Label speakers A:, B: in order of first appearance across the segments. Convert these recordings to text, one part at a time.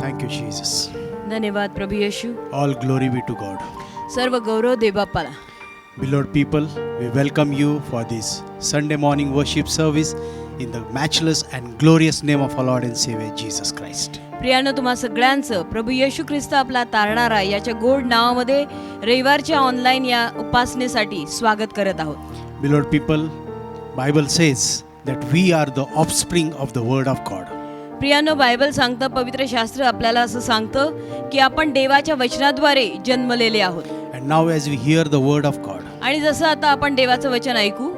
A: Thank you, Jesus.
B: धन्यवाद प्रभु येशू.
A: All glory be to God.
B: सर्व गौरव दे बाप्पाला.
A: Beloved people, we welcome you for this Sunday morning worship service in the matchless and glorious name of our Lord and Savior Jesus Christ.
B: प्रियानो, तुम्हा सगळ्यांचं प्रभू येशू ख्रिस्त आपला तारणारा याच्या गोड नावामध्ये रविवारच्या ऑनलाईन या उपासनेसाठी स्वागत करत आहोत.
A: Beloved people, Bible says that we are the offspring of the word of God.
B: प्रियानो, बायबल सांगतं, पवित्र शास्त्र आपल्याला असं सांगतं की आपण देवाच्या वचनाद्वारे जन्मलेले आहोत.
A: And now as we hear the word of God,
B: आणि जसं आता आपण देवाचं वचन ऐकू,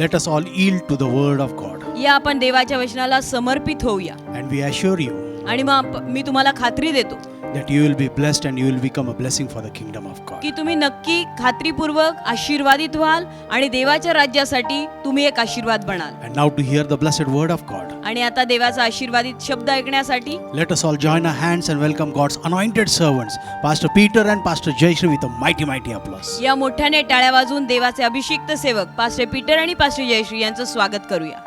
A: let us all yield to the word of God.
B: या आपण देवाच्या वचनाला समर्पित होऊया.
A: And we assure you
B: आणि मग मी तुम्हाला खात्री देतो
A: that you will be blessed and you will become a blessing for the kingdom of God.
B: की तुम्ही नक्की खात्रीपूर्वक आशीर्वादित व्हाल आणि देवाच्या राज्यासाठी तुम्ही एक आशीर्वाद बनाल.
A: And now to hear the blessed word of God,
B: आणि आता देवाचा आशीर्वादित शब्द ऐकण्यासाठी
A: let us all join our hands and welcome God's anointed servants, Pastor Peter and Pastor Jayashree, with a mighty, mighty applause.
B: या मोठ्याने टाळ्या वाजवून देवाचे अभिषिक्त सेवक पास्टर पीटर आणि पास्टर जयश्री यांचं स्वागत करूया.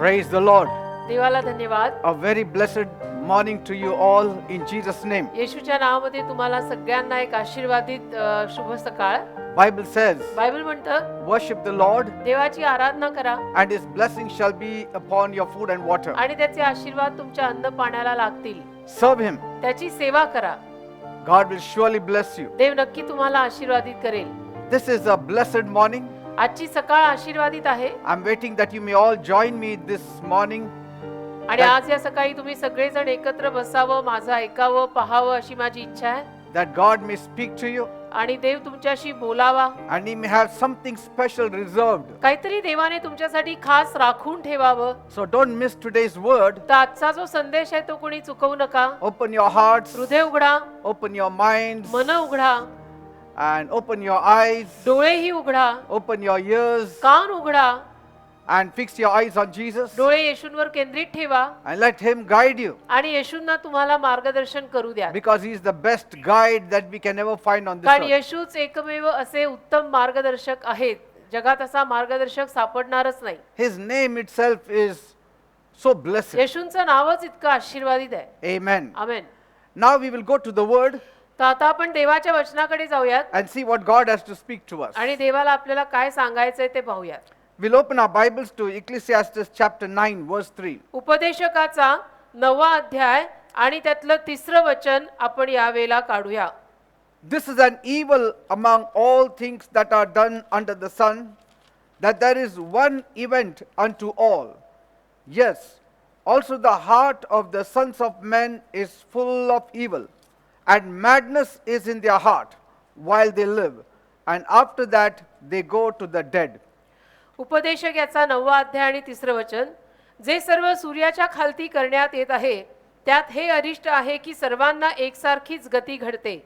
C: Praise the Lord.
D: देवाला धन्यवाद.
C: A very blessed morning to you all in Jesus' name.
D: येशूच्या नावामध्ये तुम्हाला सगळ्यांना एक आशीर्वादित शुभ सकाळ.
C: Bible says,
D: बायबल म्हणतं,
C: worship the Lord
D: देवाची आराधना करा
C: and His blessing shall be upon your food and water.
D: आणि त्याचे आशीर्वाद तुमच्या अन्न पाण्याला लागतील.
C: Serve Him.
D: त्याची सेवा करा.
C: God will surely bless you.
D: देव नक्की तुम्हाला आशीर्वादित करेल.
C: This is a blessed morning.
D: आजची सकाळ आशीर्वादित आहे.
C: I'm waiting that you may all join me this morning.
D: आणि आज या सकाळी तुम्ही सगळेजण एकत्र बसावं, माझं ऐकावं, पाहावं अशी माझी इच्छा आहे.
C: That God may speak to you
D: आणि देव तुमच्याशी बोलावा.
C: and He may have something special reserved.
D: काहीतरी देवाने तुमच्यासाठी खास राखून ठेवावं.
C: So don't miss today's word.
D: तर आजचा जो संदेश आहे तो कोणी चुकवू नका.
C: Open your hearts,
D: हृदय उघडा,
C: open your minds,
D: मन उघडा,
C: and open your eyes,
D: डोळेही उघडा,
C: open your ears,
D: कान उघडा,
C: and fix your eyes on Jesus
D: डोळे येशूंवर केंद्रित ठेवा
C: and let Him guide you,
D: आणि येशूंना तुम्हाला मार्गदर्शन करू द्या.
C: because He is the best guide that we can ever find on this
D: कारण
C: earth.
D: येशूच एकमेव असे उत्तम मार्गदर्शक आहेत. जगात असा मार्गदर्शक सापडणारच नाही.
C: His name itself is so blessed.
D: येशूंचं नावच इतकं आशीर्वादित आहे.
C: Amen.
D: Amen.
C: Now we will go to the word
D: तर आता आपण देवाच्या वचनाकडे जाऊयात
C: and see what God has to speak to us.
D: आणि देवाला आपल्याला काय सांगायचंय ते पाहूयात.
C: We'll open our Bibles to Ecclesiastes chapter 9 verse 3.
D: उपदेशकाचा 9वा अध्याय आणि त्यातलं 3रं वचन आपण यावेळेला काढूया.
C: This is an evil among all things that are done under the sun, that there is one event unto all. Yes, also the heart of the sons of men is full of evil, and madness is in their heart while they live, and after that they go to the dead.
D: उपदेशक याचा 9वा अध्याय आणि 3रं वचन. जे सर्व सूर्याच्या खालती करण्यात येत आहे त्यात हे अरिष्ट आहे की सर्वांना एकसारखीच गती घडते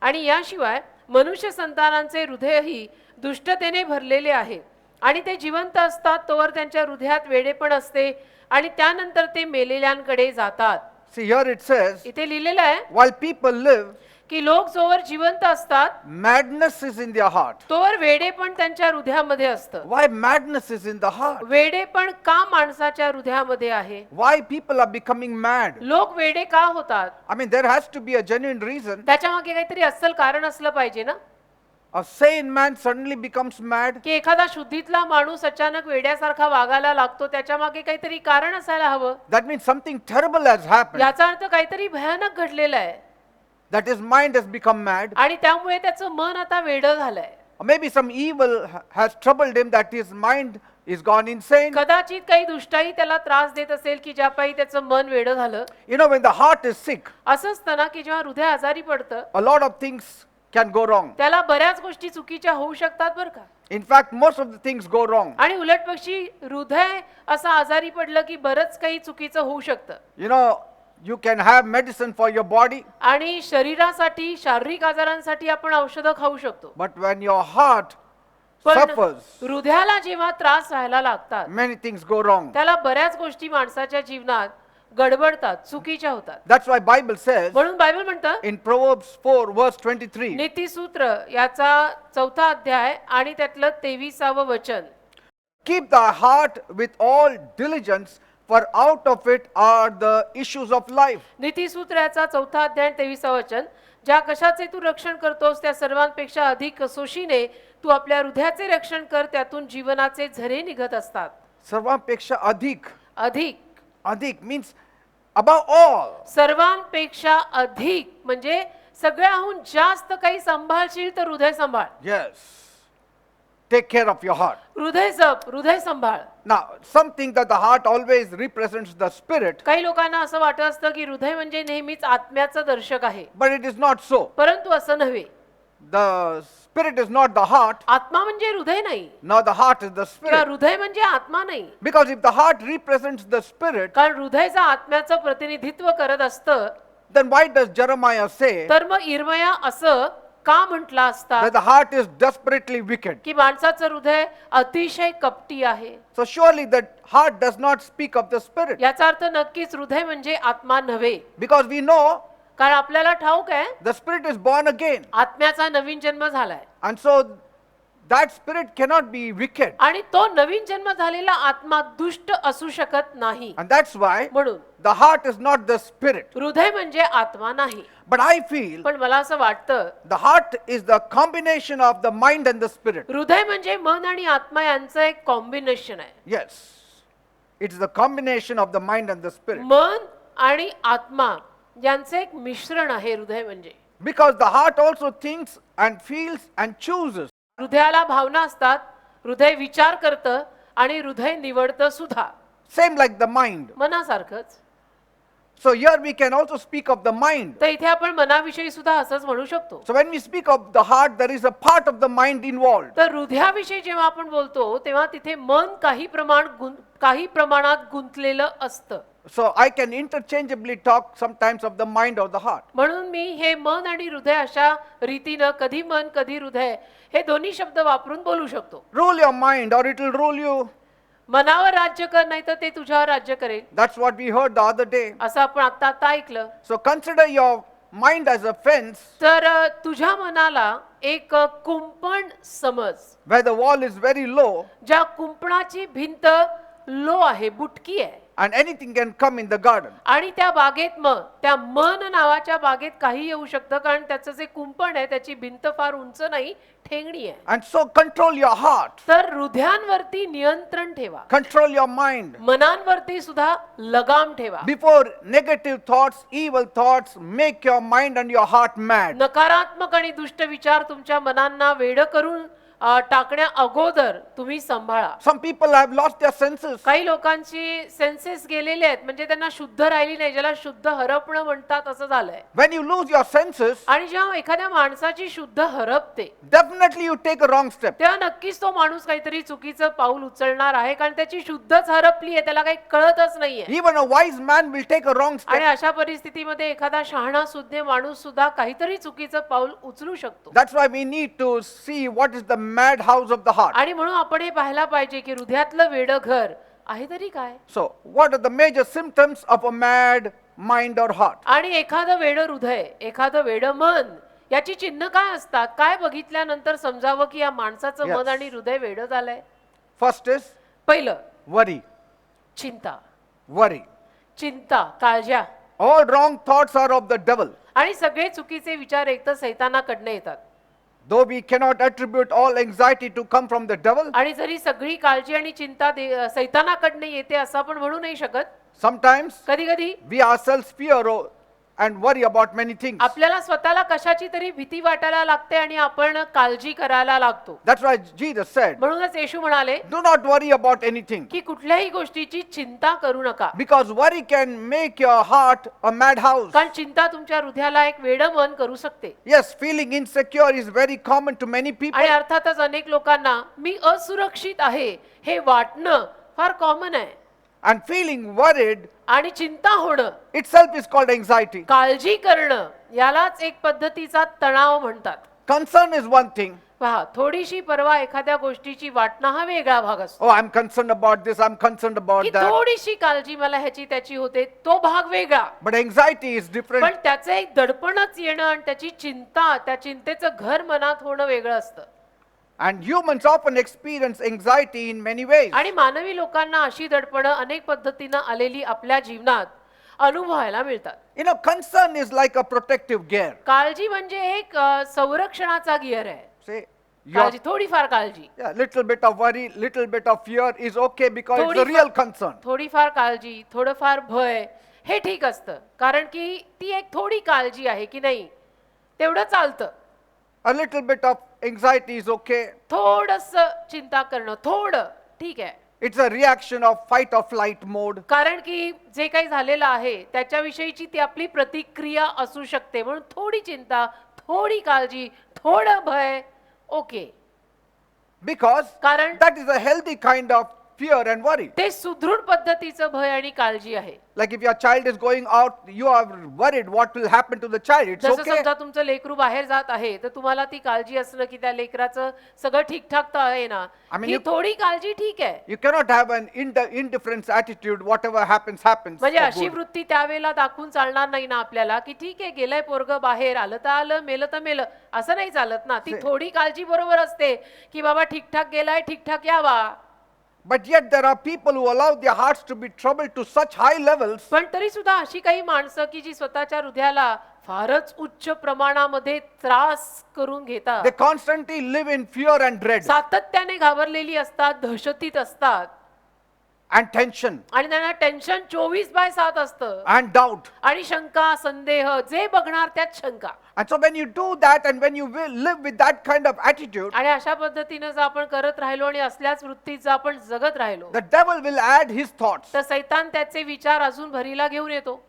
D: आणि याशिवाय मनुष्य संतानांचे हृदयही दुष्टतेने भरलेले आहे आणि ते जिवंत असतात तोवर त्यांच्या हृदयात वेडेपण असते आणि त्यानंतर ते मेलेल्यांकडे जातात.
C: See, here it says,
D: इथे लिहिलेलं आहे
C: while people live,
D: की लोक जोवर जिवंत असतात
C: madness is in their heart.
D: तोवर वेडेपण त्यांच्या हृदयामध्ये असतं.
C: Why madness is in the heart?
D: वेडेपण का माणसाच्या हृदयामध्ये आहे?
C: Why people are becoming mad?
D: लोक वेडे का होतात?
C: I mean, there has to be a genuine reason.
D: त्याच्या मागे काहीतरी अस्सल कारण असलं पाहिजे ना.
C: A sane man suddenly becomes mad.
D: की एखादा शुद्धीतला माणूस अचानक वेड्यासारखा वागायला लागतो, त्याच्या मागे काहीतरी कारण असायला हवं.
C: That means something terrible has happened.
D: याचा अर्थ काहीतरी भयानक घडलेलं आहे
C: That his mind has become mad.
D: आणि त्यामुळे त्याचं मन आता वेडं झालंय.
C: Or maybe some evil has troubled him that his mind is gone insane.
D: कदाचित काही दुष्टाई त्याला त्रास देत असेल की ज्यापायी त्याचं मन वेडं झालं.
C: You know, when the heart is sick,
D: असं असतं ना की जेव्हा हृदय आजारी पडतं
C: a lot of things can go wrong.
D: त्याला बऱ्याच गोष्टी चुकीच्या होऊ शकतात बरं का.
C: In fact, most of the things go wrong.
D: आणि उलटपक्षी हृदय असं आजारी पडलं की बरंच काही चुकीचं होऊ शकतं.
C: You know, you can have medicine for your body,
D: आणि शरीरासाठी शारीरिक आजारांसाठी आपण औषधं खाऊ शकतो.
C: but when your heart
D: पण
C: suffers,
D: हृदयाला जेव्हा त्रास व्हायला लागतात
C: many things go wrong.
D: त्याला बऱ्याच गोष्टी माणसाच्या जीवनात गडबडतात, चुकीच्या होतात.
C: That's why Bible says
D: म्हणून बायबल म्हणतं
C: in Proverbs 4 verse 23,
D: नीतिसूत्र याचा 4था अध्याय आणि त्यातलं 23वे वचन.
C: keep thy heart with all diligence, for out of it are the issues of life.
D: नीतिसूत्राचा 4 अध्याय 23 वचन, ज्या कशाचे तू रक्षण करतोस त्या सर्वांपेक्षा अधिक कसोशीने तू आपल्या हृदयाचे रक्षण कर, त्यातून जीवनाचे झरे निघत असतात.
C: सर्वांपेक्षा अधिक.
D: अधिक
C: Adhik means above all.
D: सर्वांपेक्षा अधिक म्हणजे सगळ्याहून जास्त काही सांभाळशील तर हृदय सांभाळ.
C: Yes. Take care of your heart.
D: हृदय जप, हृदय सांभाळ.
C: Now, something that the heart always represents the spirit,
D: काही लोकांना असं वाटत असतं की हृदय म्हणजे नेहमीच आत्म्याचं दर्शक आहे,
C: but it is not so.
D: परंतु असं नव्हे.
C: The spirit is not the heart,
D: आत्मा म्हणजे हृदय नाही
C: nor the heart is the
D: किंवा
C: spirit.
D: हृदय म्हणजे आत्मा नाही.
C: Because if the heart represents the spirit,
D: कारण हृदयचा आत्म्याचं प्रतिनिधित्व करत असतं,
C: then why does Jeremiah say
D: तर मग इर्मया असं का म्हटला असता
C: that the heart is desperately wicked?
D: की माणसाचं हृदय अतिशय कपटी आहे.
C: So surely that heart does not speak of the spirit.
D: याचा अर्थ नक्कीच हृदय म्हणजे आत्मा नव्हे.
C: Because we know
D: कारण आपल्याला ठाऊक आहे
C: the spirit is born again.
D: आत्म्याचा नवीन जन्म झालाय
C: And so that spirit cannot be wicked.
D: आणि तो नवीन जन्म झालेला आत्मा दुष्ट असू शकत नाही.
C: And that's why
D: म्हणून
C: the heart is not the spirit.
D: हृदय म्हणजे आत्मा नाही.
C: But I feel
D: पण मला असं वाटतं
C: the heart is the combination of the mind and the spirit.
D: हृदय म्हणजे मन आणि आत्मा यांचं एक कॉम्बिनेशन आहे.
C: Yes. It's the combination of the mind and the spirit.
D: मन आणि आत्मा यांचे एक मिश्रण आहे हृदय म्हणजे.
C: Because the heart also thinks and feels and chooses.
D: हृदयाला भावना असतात, हृदय विचार करतं आणि हृदय निवडतं सुद्धा.
C: Same like the mind.
D: मनासारखंच.
C: So here we can also speak of the mind.
D: तर इथे आपण मनाविषयी सुद्धा असंच म्हणू शकतो.
C: So when we speak of the heart, there is a part of the mind involved.
D: तर हृदयाविषयी जेव्हा आपण बोलतो तेव्हा तिथे मन काही प्रमाणात गुंतलेलं असतं.
C: So I can interchangeably talk sometimes of the mind or the heart.
D: म्हणून मी हे मन आणि हृदय अशा रीतीनं कधी मन कधी हृदय हे दोन्ही शब्द वापरून बोलू शकतो.
C: Rule your mind or it will rule you.
D: मनावर राज्य कर, नाही तर ते तुझ्यावर राज्य करेल.
C: That's what we heard the other day.
D: असं आपण आता ऐकलं.
C: So consider your mind as a fence
D: तर तुझ्या मनाला एक कुंपण समज,
C: where the wall is very low
D: ज्या कुंपणाची भिंत लो आहे, बुटकी आहे.
C: and anything can come in the garden.
D: आणि त्या बागेत मग त्या मन नावाच्या बागेत काही येऊ शकतं, कारण त्याचं जे कुंपण आहे त्याची भिंत फार उंच नाही, ठेंगणी आहे.
C: And so control your heart,
D: तर हृदयांवरती नियंत्रण ठेवा,
C: control your mind.
D: मनांवरती सुद्धा लगाम ठेवा.
C: Before negative thoughts, evil thoughts make your mind and your heart mad.
D: नकारात्मक आणि दुष्ट विचार तुमच्या मनांना वेड करून टाकण्या अगोदर तुम्ही सांभाळा.
C: Some people have lost their senses.
D: काही लोकांची सेन्सेस गेलेले आहेत, म्हणजे त्यांना शुद्ध राहिली नाही, ज्याला शुद्ध हरपणं म्हणतात असं झालंय.
C: When you lose your senses,
D: आणि जेव्हा एखाद्या माणसाची शुद्ध हरपते
C: definitely you take a wrong step.
D: तेव्हा नक्कीच तो माणूस काहीतरी चुकीचं पाऊल उचलणार आहे, कारण त्याची शुद्धच हरपली आहे, त्याला काही कळतच नाहीये.
C: Even a wise man will take a wrong
D: आणि
C: step.
D: अशा परिस्थितीमध्ये एखादा शहाणा सुज्ञ माणूस सुद्धा काहीतरी चुकीचं पाऊल उचलू शकतो.
C: That's why we need to see what is the madhouse of the heart.
D: आणि म्हणून आपण हे पाहायला पाहिजे की हृदयातलं वेडं घर आहे तरी काय.
C: So, what are the major symptoms of a mad mind or heart?
D: आणि एखादं वेडं हृदय, एखादं वेडं मन याची चिन्ह काय असतात, काय बघितल्यानंतर समजावं की या माणसाचं
C: Yes.
D: मन आणि हृदय वेडं झालंय.
C: First is
D: पहिलं
C: worry.
D: चिंता.
C: Worry.
D: चिंता, काळज्या.
C: All wrong thoughts are of the devil.
D: आणि सगळे चुकीचे विचार एक तर सैतानाकडनं येतात.
C: Though we cannot attribute all anxiety to come from the devil,
D: आणि जरी सगळी काळजी आणि चिंता सैतानाकडनं येते असं आपण म्हणू नाही शकत.
C: sometimes
D: कधी कधी
C: we ourselves fear and worry about many things.
D: आपल्याला स्वतःला कशाची तरी भीती वाटायला लागते आणि आपण काळजी करायला लागतो.
C: That's why Jesus said,
D: म्हणूनच येशू म्हणाले
C: do not worry about anything.
D: की कुठल्याही गोष्टीची चिंता करू नका,
C: Because worry can make your heart a madhouse.
D: कारण चिंता तुमच्या हृदयाला एक वेडं मन करू शकते.
C: Yes, feeling insecure is very common to many people.
D: आणि अर्थातच अनेक लोकांना मी असुरक्षित आहे हे वाटणं फार कॉमन आहे.
C: And feeling worried
D: आणि चिंता होणं,
C: itself is called anxiety.
D: काळजी करणं, यालाच एक पद्धतीचा तणाव म्हणतात.
C: Concern is one thing.
D: पहा, थोडीशी परवा एखाद्या गोष्टीची वाटणं हा वेगळा भाग असतो.
C: Oh, I'm concerned about this, I'm concerned
D: की
C: about that.
D: थोडीशी काळजी मला ह्याची त्याची होते, तो भाग वेगळा.
C: But anxiety is
D: पण
C: different.
D: त्याचं एक दडपणच येणं आणि त्याची चिंता, त्या चिंतेचं घर मनात होणं वेगळं असतं.
C: And humans often experience anxiety in many ways.
D: आणि मानवी लोकांना अशी दडपणं अनेक पद्धतीनं आलेली आपल्या जीवनात अनुभवायला मिळतात.
C: Concern is like a protective gear.
D: काळजी म्हणजे एक संरक्षणाचा गिअर आहे.
C: Say,
D: काळजी, थोडीफार काळजी,
C: yeah, little bit of worry, little bit of fear is okay because it's a
D: थोडीफार-
C: real concern.
D: थोडीफार काळजी, थोडंफार भय हे ठीक असतं, कारण की ती एक थोडी काळजी आहे की नाही, तेवढं चालतं.
C: A little bit of anxiety is okay.
D: थोडस चिंता करणं थोडं ठीक आहे,
C: It's a reaction of fight or flight mode.
D: कारण की जे काही झालेलं आहे त्याच्याविषयीची ती आपली प्रतिक्रिया असू शकते. म्हणून थोडी चिंता, थोडी काळजी, थोडं भय ओके,
C: Because
D: कारण
C: that is a healthy kind of fear and worry.
D: ते सुदृढ पद्धतीचं भय आणि काळजी आहे.
C: Like if your child is going out, you are worried what will happen to the child. It's
D: जसं
C: okay.
D: समजा तुमचं लेकरू बाहेर जात आहे तर तुम्हाला ती काळजी असणं की त्या लेकराचं सगळं ठीकठाक तर आहे ना,
C: I mean,
D: ही
C: you-
D: थोडी काळजी ठीक आहे.
C: You cannot have an indifference attitude. Whatever happens, happens.
D: म्हणजे
C: for
D: अशी
C: good.
D: वृत्ती त्यावेळेला दाखवून चालणार नाही ना आपल्याला, की ठीक आहे गेलंय पोरग बाहेर, आलं तर आलं, मेलं तर मेलं, असं नाही चालत ना. ती थोडी काळजी बरोबर असते की बाबा ठीकठाक गेलाय, ठीकठाक यावा.
C: But yet there are people who allow their hearts to be troubled to such high levels
D: पण तरी सुद्धा अशी काही माणसं की जी स्वतःच्या हृदयाला फारच उच्च प्रमाणामध्ये त्रास करून घेतात,
C: they constantly live in fear and dread
D: सातत्याने घाबरलेली असतात, दहशतीत असतात
C: and tension
D: आणि त्यांना टेन्शन 24/7 असतं
C: and doubt.
D: आणि शंका, संदेह, जे बघणार त्यात शंका.
C: And so when you do that and when you will live with that kind of attitude,
D: आणि अशा पद्धतीनं जर आपण करत राहिलो आणि असल्याच वृत्तीत जर आपण जगत राहिलो
C: the devil will add his thoughts.
D: तर सैतान त्याचे विचार अजून भरीला घेऊन येतो.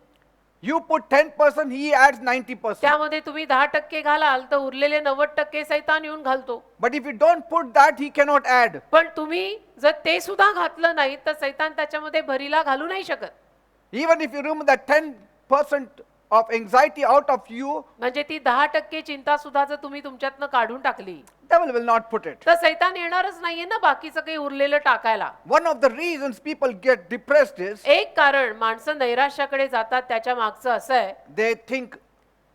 C: You put 10%, he adds 90%.
D: त्यामध्ये तुम्ही 10% घालाल तर उरलेले 90% सैतान येऊन घालतो.
C: But if you don't put that, he cannot add.
D: पण तुम्ही जर ते सुद्धा घातलं नाही तर सैतान त्याच्यामध्ये भरीला घालू नाही शकत.
C: Even if you remove that 10% of anxiety out of you,
D: म्हणजे ती 10% चिंता सुद्धा जर तुम्ही तुमच्यातनं काढून टाकली
C: devil will not put it.
D: तर सैतान येणारच नाहीये ना बाकीचं काही उरलेलं टाकायला.
C: One of the reasons people get depressed is
D: एक कारण माणसं नैराश्याकडे जातात त्याच्या मागचं असं आहे,
C: they think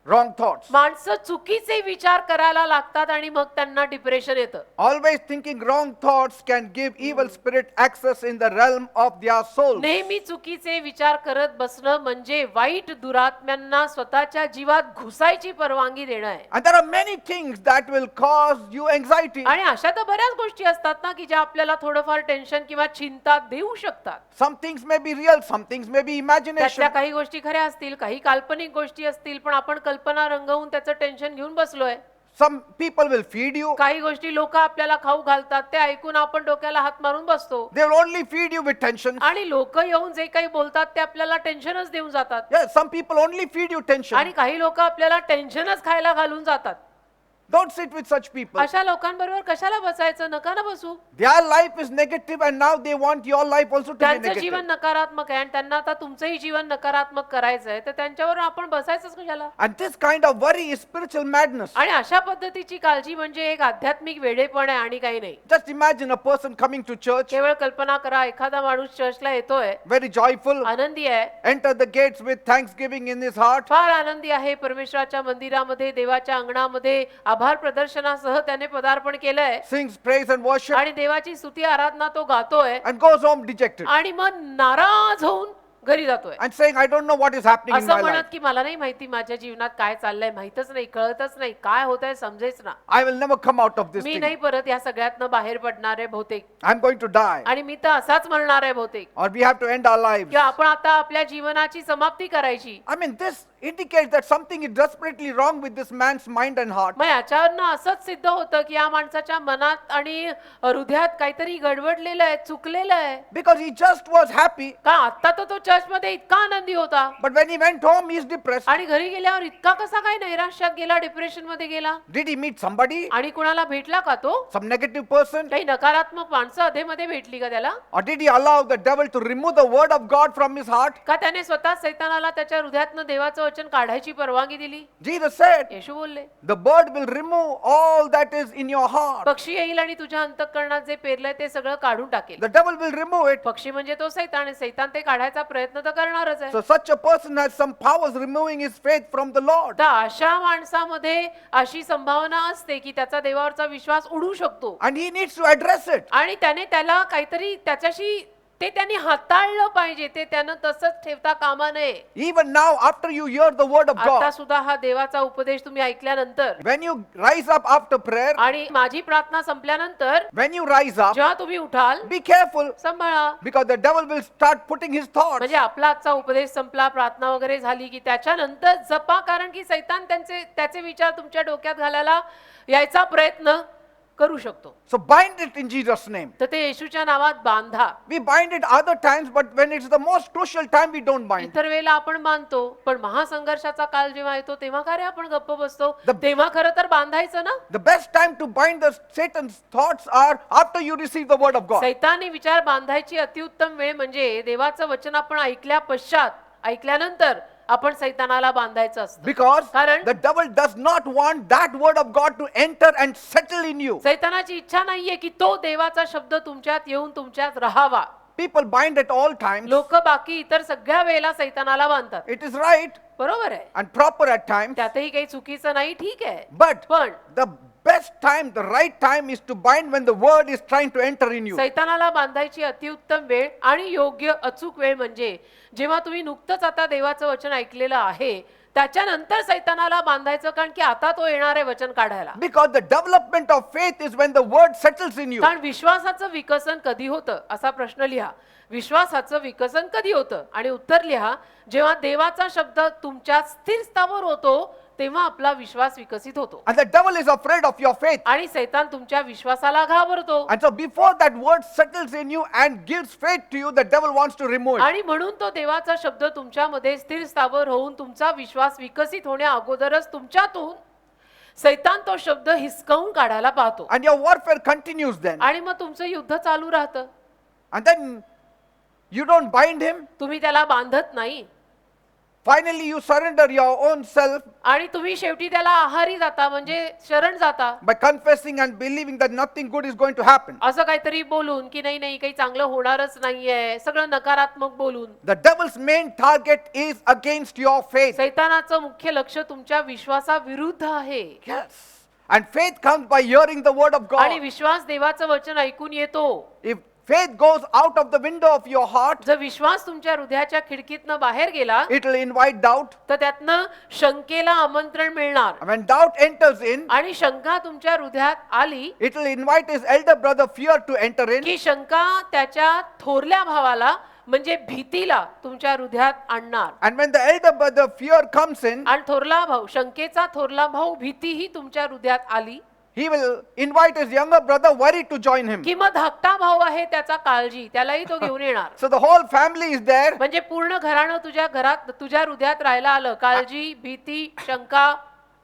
C: wrong thoughts.
D: माणसं चुकीचे विचार करायला लागतात आणि मग त्यांना डिप्रेशन येतं.
C: Always thinking wrong thoughts can give evil spirit access in the realm of their souls.
D: नेहमी चुकीचे विचार करत बसणं म्हणजे वाईट दुरात्म्यांना स्वतःच्या जीवात घुसायची परवानगी देणं आहे.
C: And there are many things that will cause you anxiety.
D: आणि अशा तर बऱ्याच गोष्टी असतात ना की ज्या आपल्याला थोडंफार टेन्शन किंवा चिंता देऊ शकतात.
C: Some things may be real, some things may be imagination.
D: त्यातल्या काही गोष्टी खऱ्या असतील, काही काल्पनिक गोष्टी असतील, पण आपण कल्पना रंगवून त्याचं टेन्शन घेऊन बसलोय.
C: Some people will feed you.
D: काही गोष्टी लोक आपल्याला खाऊ घालतात, ते ऐकून आपण डोक्याला हात मारून बसतो.
C: They will only feed you with tension.
D: आणि लोक येऊन जे काही बोलतात ते आपल्याला टेन्शनच देऊन जातात.
C: Yes, some people only feed you tension.
D: आणि काही लोक आपल्याला टेन्शनच खायला घालून जातात.
C: Don't sit with such people.
D: अशा लोकांबरोबर कशाला बसायचं, नका ना बसू.
C: Their life is negative and now they want your life also to be
D: त्यांचं
C: negative.
D: जीवन नकारात्मक आहे आणि त्यांना आता तुमचंही जीवन नकारात्मक करायचंय, तर त्यांच्यावर आपण बसायचंच कशाला.
C: And this kind of worry is spiritual madness.
D: आणि अशा पद्धतीची काळजी म्हणजे एक आध्यात्मिक वेडेपण आहे आणि काही नाही.
C: Just imagine a person coming to church,
D: केवळ कल्पना करा, एखादा माणूस चर्चला येतोय,
C: very joyful,
D: आनंदी आहे,
C: enter the gates with thanksgiving in his heart,
D: फार आनंदी आहे, परमेश्वराच्या मंदिरामध्ये, देवाच्या अंगणामध्ये आभार प्रदर्शनासह त्याने पदार्पण केलंय
C: sings praise and worship,
D: आणि देवाची स्तुती आराधना तो गातोय
C: and goes home dejected
D: आणि मग नाराज होऊन घरी जातोय.
C: and saying, I don't know what is happening in
D: असं
C: my
D: म्हणत
C: life.
D: की मला नाही माहिती माझ्या जीवनात काय चाललंय, माहितच नाही, कळतच नाही, काय होतंय समजेच ना,
C: I will never come out of this
D: me
C: thing.
D: नाही परत या सगळ्यातनं बाहेर पडणार आहे बहुतेक,
C: I'm going to die.
D: आणि मी तर असाच म्हणणार आहे बहुतेक,
C: Or we have to end our lives.
D: किंवा आपण आता आपल्या जीवनाची समाप्ती करायची.
C: I mean, this indicates that something is desperately wrong with this man's mind and heart.
D: मग याच्यावरनं असंच सिद्ध होतं की या माणसाच्या मनात आणि हृदयात काहीतरी गडबडलेलं आहे, चुकलेलं आहे.
C: Because he just was happy,
D: का आता तर तो चर्चमध्ये इतका आनंदी होता,
C: but when he went home, he's depressed.
D: आणि घरी गेल्यावर इतका कसा काय नैराश्यात गेला, डिप्रेशन मध्ये गेला.
C: Did he meet somebody?
D: आणि कुणाला भेटला का तो?
C: Some negative person?
D: काही नकारात्मक माणसं अधेमध्ये भेटली का त्याला?
C: Or did he allow the devil to remove the word of God from his heart?
D: का त्याने स्वतः सैतानाला त्याच्या हृदयातनं देवाचं वचन वचन काढायची परवानगी दिली?
C: Jesus said,
D: येशू बोलले,
C: the bird will remove all that is in your heart.
D: पक्षी येईल आणि तुझ्या अंतःकरणात जे पेरलंय ते सगळं काढून टाकेल.
C: The devil will remove it.
D: पक्षी म्हणजे तो सैतान आहे. सैतान ते काढायचा प्रयत्न तर करणारच आहे.
C: So such a person has some powers removing his faith from the Lord.
D: तर अशा माणसामध्ये अशी संभावना असते की त्याचा देवावरचा विश्वास उडू शकतो
C: And he needs to address it.
D: आणि त्याला काहीतरी त्याच्याशी ते त्यांनी हाताळलं पाहिजे. ते त्यानं तसंच ठेवता कामा नये.
C: Even now, after you hear the word of
D: आता
C: God,
D: सुद्धा हा देवाचा उपदेश तुम्ही ऐकल्यानंतर
C: when you rise up after prayer,
D: आणि माझी प्रार्थना संपल्यानंतर
C: when you rise up,
D: जेव्हा तुम्ही उठाल
C: be careful
D: सांभाळा.
C: because the devil will start putting his thoughts.
D: म्हणजे आपला आजचा उपदेश संपला, प्रार्थना वगैरे झाली की त्याच्यानंतर जपा, कारण की सैतान त्याचे विचार तुमच्या डोक्यात घालायला यायचा प्रयत्न करू शकतो.
C: So bind it in Jesus' name.
D: तर ते येशूच्या नावात बांधा.
C: We bind it other times, but when it's the most crucial time, we don't bind.
D: इतर वेळेला आपण मानतो, पण महासंघर्षाचा काळ जेव्हा येतो तेव्हा का रे आपण गप्प बसतो?
C: The-
D: तेव्हा खरं तर बांधायचं ना.
C: The best time to bind the Satan's thoughts are after you receive the word of God.
D: सैतानी विचार बांधायची अतिउत्तम वेळ म्हणजे देवाचं वचन आपण ऐकल्या पश्चात, ऐकल्यानंतर आपण सैतानाला बांधायचं असतं.
C: Because
D: कारण
C: the devil does not want that word of God to enter and settle in you.
D: सैतानाची इच्छा नाहीये की तो देवाचा शब्द तुमच्यात येऊन तुमच्यात राहावा.
C: People bind at all times.
D: लोक बाकी इतर सगळ्या वेळेला सैतानाला बांधतात.
C: It is right
D: बरोबर आहे,
C: and proper at times.
D: त्यातही काही चुकीचं नाही, ठीक आहे.
C: But
D: पण
C: the best time, the right time is to bind when the word is trying to enter in you.
D: सैतानाला बांधायची अतिउत्तम वेळ आणि योग्य अचूक वेळ म्हणजे जेव्हा तुम्ही नुकतंच आता देवाचं वचन ऐकलेलं आहे त्याच्यानंतर सैतानाला बांधायचं, कारण की आता तो येणार आहे वचन काढायला.
C: Because the development of faith is when the word settles in you.
D: कारण विश्वासाचं विकसन कधी होतं असा प्रश्न लिहा. विश्वासाचं विकसन कधी होतं आणि उत्तर लिहा, जेव्हा देवाचा शब्द तुमच्या स्थिर स्थावर होतो तेव्हा आपला विश्वास विकसित होतो.
C: And the devil is afraid of your faith.
D: आणि सैतान तुमच्या विश्वासाला घाबरतो.
C: And so before that word settles in you and gives faith to you, the devil wants to remove it.
D: आणि म्हणून तो देवाचा शब्द तुमच्यामध्ये स्थिर स्थावर होऊन तुमचा विश्वास विकसित होण्या अगोदरच तुमच्यातून सैतान तो शब्द हिसकावून काढायला पाहतो.
C: And your warfare continues then.
D: आणि मग तुमचं युद्ध चालू राहतं.
C: And then you don't bind him.
D: तुम्ही त्याला बांधत नाही
C: Finally, you surrender your own self
D: आणि तुम्ही शेवटी त्याला आहारी जाता, म्हणजे शरण जाता.
C: by confessing and believing that nothing good is going to happen.
D: असं काहीतरी बोलून की नाही नाही काही चांगलं होणारच नाहीये, सगळं नकारात्मक बोलून.
C: The devil's main target is against your faith.
D: सैतानाचं मुख्य लक्ष तुमच्या विश्वासाविरुद्ध आहे.
C: Yes. And faith comes by hearing the word of
D: आणि
C: God.
D: विश्वास देवाचं वचन ऐकून येतो.
C: If faith goes out of the window of your heart,
D: जर विश्वास तुमच्या हृदयाच्या खिडकीतनं बाहेर गेला
C: it will invite doubt.
D: तर त्यातनं शंकेला आमंत्रण मिळणार.
C: And when doubt enters in,
D: आणि शंका तुमच्या हृदयात आली
C: it will invite his elder brother fear to enter in.
D: की शंका त्याच्या थोरल्या भावाला म्हणजे भीतीला तुमच्या हृदयात आणणार.
C: And when the elder brother fear comes in,
D: आणि थोरला भाऊ, शंकेचा थोरला भाऊ भीतीही तुमच्या हृदयात आली
C: he will invite his younger brother worry to join him.
D: की मग धाकटा भाऊ आहे त्याचा काळजी, त्यालाही तो घेऊन येणार.
C: So the whole family is there.
D: म्हणजे पूर्ण घराणं तुझ्या घरात तुझ्या हृदयात राहायला आलं. काळजी, भीती, शंका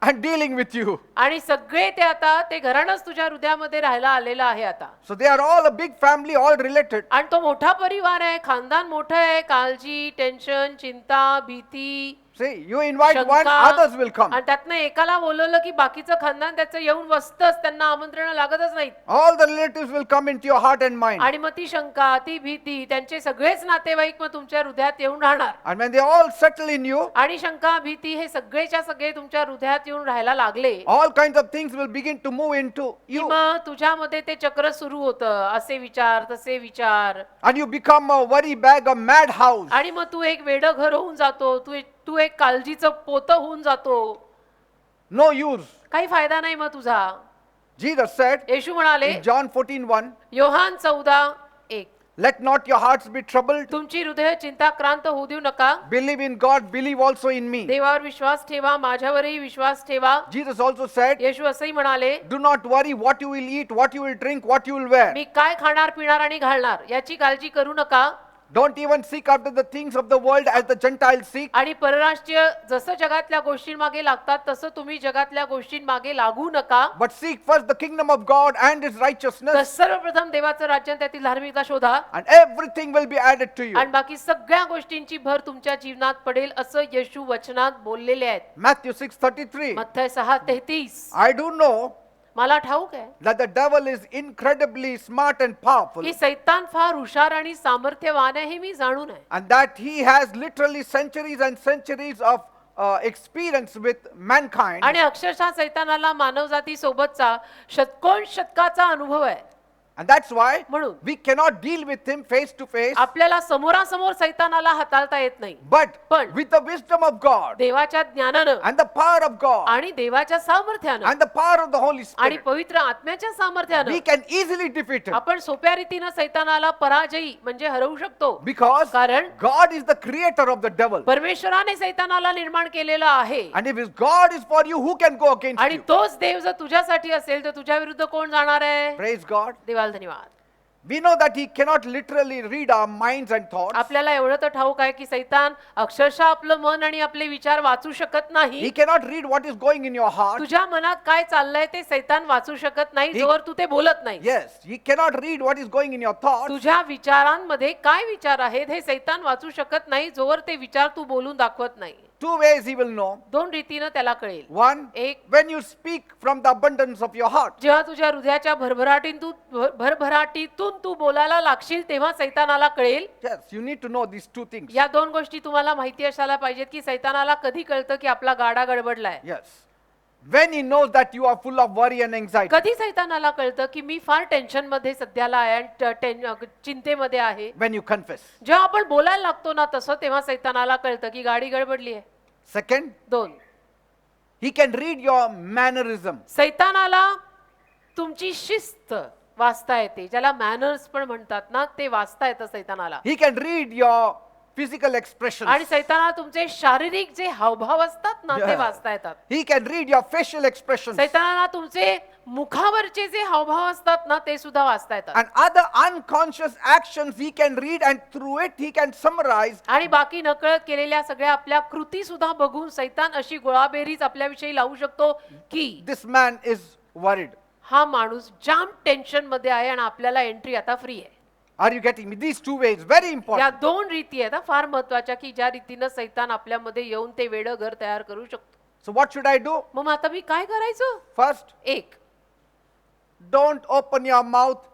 C: And dealing with you.
D: आणि सगळे ते आता ते घराणंच तुझ्या हृदयामध्ये राहायला आलेलं आहे आता.
C: So they are all a big family, all related.
D: आणि तो मोठा परिवार आहे, खानदान मोठं आहे. काळजी, टेन्शन, चिंता, भीती,
C: See, you invite one,
D: शंका.
C: others will come.
D: आणि त्यातनं एकाला बोलवलं की बाकीचं खानदान त्याचं येऊन बसतंच, त्यांना आमंत्रण लागतच नाहीत.
C: All the relatives will come into your heart and mind.
D: आणि मग ती शंका, ती भीती, त्यांचे सगळेच नातेवाईक मग तुमच्या हृदयात येऊन राहणार.
C: And when they all settle in you,
D: आणि शंका, भीती हे सगळेच्या सगळे तुमच्या हृदयात येऊन राहायला लागले
C: all kinds of things will begin to move into
D: की
C: you.
D: मग तुझ्यामध्ये ते चक्र सुरू होतं. असे विचार, तसे विचार.
C: And you become a worry bag, a madhouse.
D: आणि मग तू एक वेडं घर होऊन जातो. तू एक काळजीचं पोतं होऊन जातो.
C: No use.
D: काही फायदा नाही मग तुझा.
C: Jesus said
D: येशू म्हणाले
C: in John 14:1,
D: Yohan 14:1,
C: let not your hearts be troubled.
D: तुमची हृदय चिंताक्रांत होऊ देऊ नका.
C: Believe in God, believe also in me.
D: देवावर विश्वास ठेवा, माझ्यावरही विश्वास ठेवा.
C: Jesus also said,
D: येशू असंही म्हणाले,
C: do not worry what you will eat, what you will drink, what you will wear.
D: मी काय खाणार, पिणार आणि घालणार याची काळजी करू नका.
C: Don't even seek after the things of the world as the Gentiles seek.
D: आणि परराष्ट्रीय जसं जगातल्या गोष्टींमागे लागतात तसं तुम्ही जगातल्या गोष्टींमागे लागू नका.
C: But seek first the kingdom of God and His
D: तर
C: righteousness,
D: सर्वप्रथम देवाचं राज्य आणि त्यातील धार्मिकता शोधा
C: and everything will be added to you.
D: आणि बाकी सगळ्या गोष्टींची भर तुमच्या जीवनात पडेल असं येशू वचनात बोललेले आहेत.
C: Matthew 6:33.
D: मत्थय 6:33.
C: I do know
D: मला ठाऊक आहे
C: that the devil is incredibly smart and powerful,
D: की सैतान फार हुशार आणि सामर्थ्यवान आहे हे मी जाणून आहे.
C: and that he has literally centuries and centuries of experience with mankind.
D: आणि अक्षरशः सैतानाला मानवजाती सोबतचा शतकोन शतकाचा अनुभव आहे.
C: And that's why
D: म्हणून
C: we cannot deal with him face to face,
D: आपल्याला समोरासमोर सैतानाला हाताळता येत नाही.
C: but
D: पण
C: with the wisdom of God
D: देवाच्या ज्ञानानं
C: and the power of God
D: आणि देवाच्या सामर्थ्यानं
C: and the power of the Holy
D: आणि
C: Spirit,
D: पवित्र आत्म्याच्या सामर्थ्यानं
C: we can easily defeat him,
D: आपण सोप्या रीतीनं सैतानाला पराजयी म्हणजे हरवू शकतो.
C: because
D: कारण
C: God is the creator of the devil.
D: परमेश्वराने सैतानाला निर्माण केलेलं आहे.
C: And if his God is for you, who can go against
D: आणि
C: you?
D: तोच देव जर तुझ्यासाठी असेल तर तुझ्या विरुद्ध कोण जाणार आहे?
C: Praise God.
D: देवाला धन्यवाद.
C: We know that he cannot literally read our minds and thoughts.
D: आपल्याला एवढं तर ठाऊक आहे की सैतान अक्षरशः आपलं मन आणि आपले विचार वाचू शकत
C: He
D: नाही.
C: cannot read what is going in your heart.
D: तुझ्या मनात काय चाललंय ते सैतान वाचू शकत नाही
C: He-
D: जोवर तू ते बोलत नाही.
C: Yes, he cannot read what is going in your thoughts.
D: तुझ्या विचारांमध्ये काय विचार आहेत हे सैतान वाचू शकत नाही जोवर ते विचार तू बोलून दाखवत नाही.
C: Two ways he will know.
D: दोन रीतीनं त्याला कळेल.
C: One,
D: एक,
C: when you speak from the abundance of your heart.
D: जेव्हा तुझ्या हृदयाच्या भरभराटीतून तू बोलायला लागशील तेव्हा सैतानाला कळेल.
C: Yes, you need to know these two things.
D: या दोन गोष्टी तुम्हाला माहिती असायला पाहिजेत की सैतानाला कधी कळतं की आपला गाडा गडबडलाय.
C: Yes. When he knows that you are full of worry and anxiety.
D: कधी सैतानाला कळतं की मी फार टेन्शन मध्ये सध्याला आहे आणि चिंतेमध्ये आहे.
C: When you confess.
D: जेव्हा आपण बोलायला लागतो ना तसं तेव्हा सैतानाला कळतं की गाडी गडबडली आहे.
C: Second,
D: दोन,
C: he can read your mannerism.
D: सैतानाला तुमची शिस्त वाचता येते, ज्याला मॅनर्स पण म्हणतात ना, ते वाचता येतं सैतानाला.
C: He can read your physical expressions.
D: आणि सैतानाला तुमचे शारीरिक जे हावभाव असतात ना ते
C: Yeah.
D: वाचता येतात.
C: He can read your facial expressions.
D: सैतानाला तुमचे मुखावरचे जे हावभाव असतात ना ते सुद्धा वाचता येतात.
C: And other unconscious actions he can read, and through it he can summarize.
D: आणि बाकी नकळत केलेल्या सगळ्या आपल्या कृती सुद्धा बघून सैतान अशी गोळाबेरीज आपल्याविषयी लावू शकतो की
C: This man is worried.
D: हा माणूस जाम टेन्शन मध्ये आहे आणि आपल्याला एंट्री आता फ्री आहे.
C: Are you getting me? These two ways, very
D: या
C: important.
D: दोन रीती आहेत हा, फार महत्वाच्या, की ज्या रीतीनं सैतान आपल्यामध्ये येऊन ते वेडं घर तयार करू शकतो.
C: So what should I do?
D: मग आता मी काय करायचं?
C: First,
D: एक,
C: don't open your mouth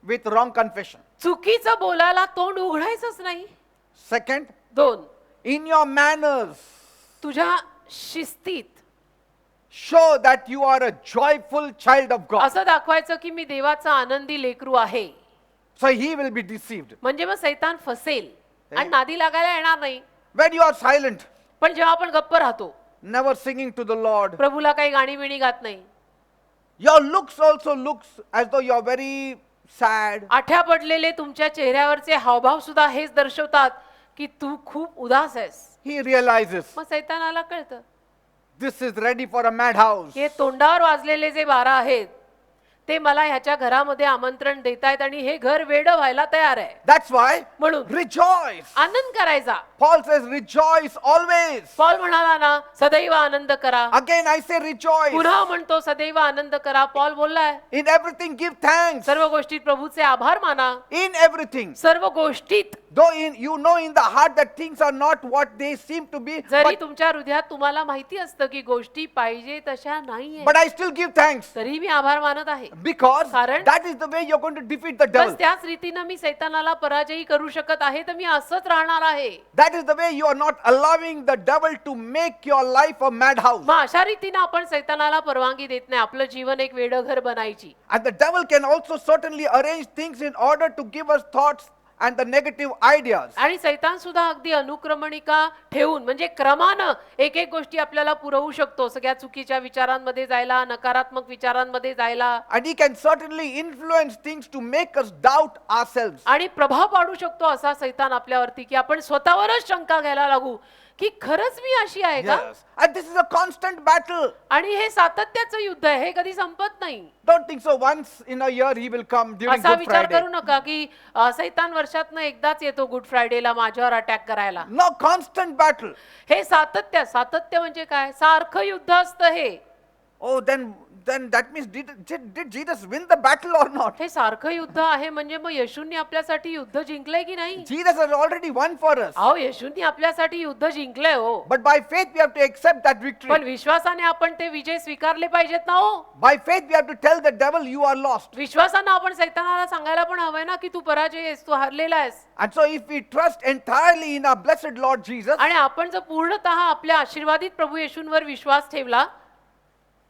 C: with wrong confession.
D: चुकीचं बोलायला तोंड उघडायचंच नाही.
C: Second,
D: दोन,
C: in your manners,
D: तुझ्या शिस्तीत
C: show that you are a joyful child of God.
D: असं दाखवायचं की मी देवाचा आनंदी लेकरू आहे.
C: So he will be deceived.
D: म्हणजे मग सैतान फसेल आणि नादी लागायला येणार नाही.
C: When you are silent,
D: पण जेव्हा आपण गप्प राहतो,
C: never singing to the Lord,
D: प्रभूला काही गाणी बिणी गात नाही,
C: your looks also looks as though you are very sad.
D: आठ्या पडलेले तुमच्या चेहऱ्यावरचे हावभाव सुद्धा हेच दर्शवतात की तू खूप उदास आहेस.
C: He realizes
D: मग सैतानाला कळतं
C: this is ready for a madhouse.
D: हे तोंडावर वाजलेले जे बारा आहेत ते मला ह्याच्या घरामध्ये आमंत्रण देतायत आणि हे घर वेडं व्हायला तयार आहे.
C: That's why
D: म्हणून
C: rejoice.
D: आनंद करायचा.
C: Paul says rejoice always.
D: Paul म्हणाला ना सदैव आनंद करा.
C: Again I say rejoice.
D: पुन्हा म्हणतो सदैव आनंद करा. पॉल बोललाय
C: In everything give thanks.
D: सर्व गोष्टीत प्रभूचे आभार माना.
C: In everything.
D: सर्व गोष्टीत
C: Though you know in the heart that things are not what they seem to be,
D: जरी
C: but,
D: तुमच्या हृदयात तुम्हाला माहिती असतं की गोष्टी पाहिजे तशा नाहीये,
C: but I still give thanks.
D: तरी मी आभार मानत आहे.
C: Because
D: कारण-
C: that is the way you're going to defeat the devil.
D: बस त्याच रीतीनं मी सैतानाला पराजयी करू शकत आहे, तर मी असंच राहणार आहे.
C: That is the way you are not allowing the devil to make your life a madhouse.
D: मग अशा रीतीनं आपण सैतानाला परवानगी देत नाही आपलं जीवन एक वेडं घर बनायची.
C: And the devil can also certainly arrange things in order to give us thoughts and the negative ideas.
D: आणि सैतान सुद्धा अगदी अनुक्रमणिका ठेवून म्हणजे क्रमानं एक एक गोष्टी आपल्याला पुरवू शकतो, सगळ्या चुकीच्या विचारांमध्ये जायला, नकारात्मक विचारांमध्ये जायला.
C: And he can certainly influence things to make us doubt ourselves.
D: आणि प्रभाव पाडू शकतो असा सैतान आपल्यावरती की आपण स्वतःवरच शंका घ्यायला लागू की खरंच मी अशी आहे का?
C: Yes. And this is a constant battle.
D: आणि हे सातत्याचं युद्ध आहे, हे कधी संपत नाही.
C: Don't think so. Once in a year he will come during
D: असा
C: Good
D: विचार
C: Friday.
D: करू नका की सैतान वर्षातनं एकदाच येतो गुड फ्रायडेला माझ्यावर अटॅक करायला.
C: No, constant battle.
D: हे सातत्य म्हणजे काय? सारखं युद्ध असतं हे.
C: Oh, then that means did Jesus win the battle or not?
D: हे सारखं युद्ध आहे म्हणजे मग येशूंनी आपल्यासाठी युद्ध जिंकलंय की नाही?
C: Jesus has already won for us.
D: अहो येशूंनी आपल्यासाठी युद्ध जिंकलंय हो.
C: But by faith we have to accept that victory.
D: पण विश्वासाने आपण ते विजय स्वीकारले पाहिजेत ना हो.
C: By faith we have to tell the devil you are lost.
D: विश्वासानं आपण सैतानाला सांगायला पण हवंय ना की तू पराजय आहेस, तू हरलेला आहेस.
C: And so if we trust entirely in our blessed Lord Jesus
D: आणि आपण जर पूर्णतः आपल्या आशीर्वादित प्रभू येशूंवर विश्वास ठेवला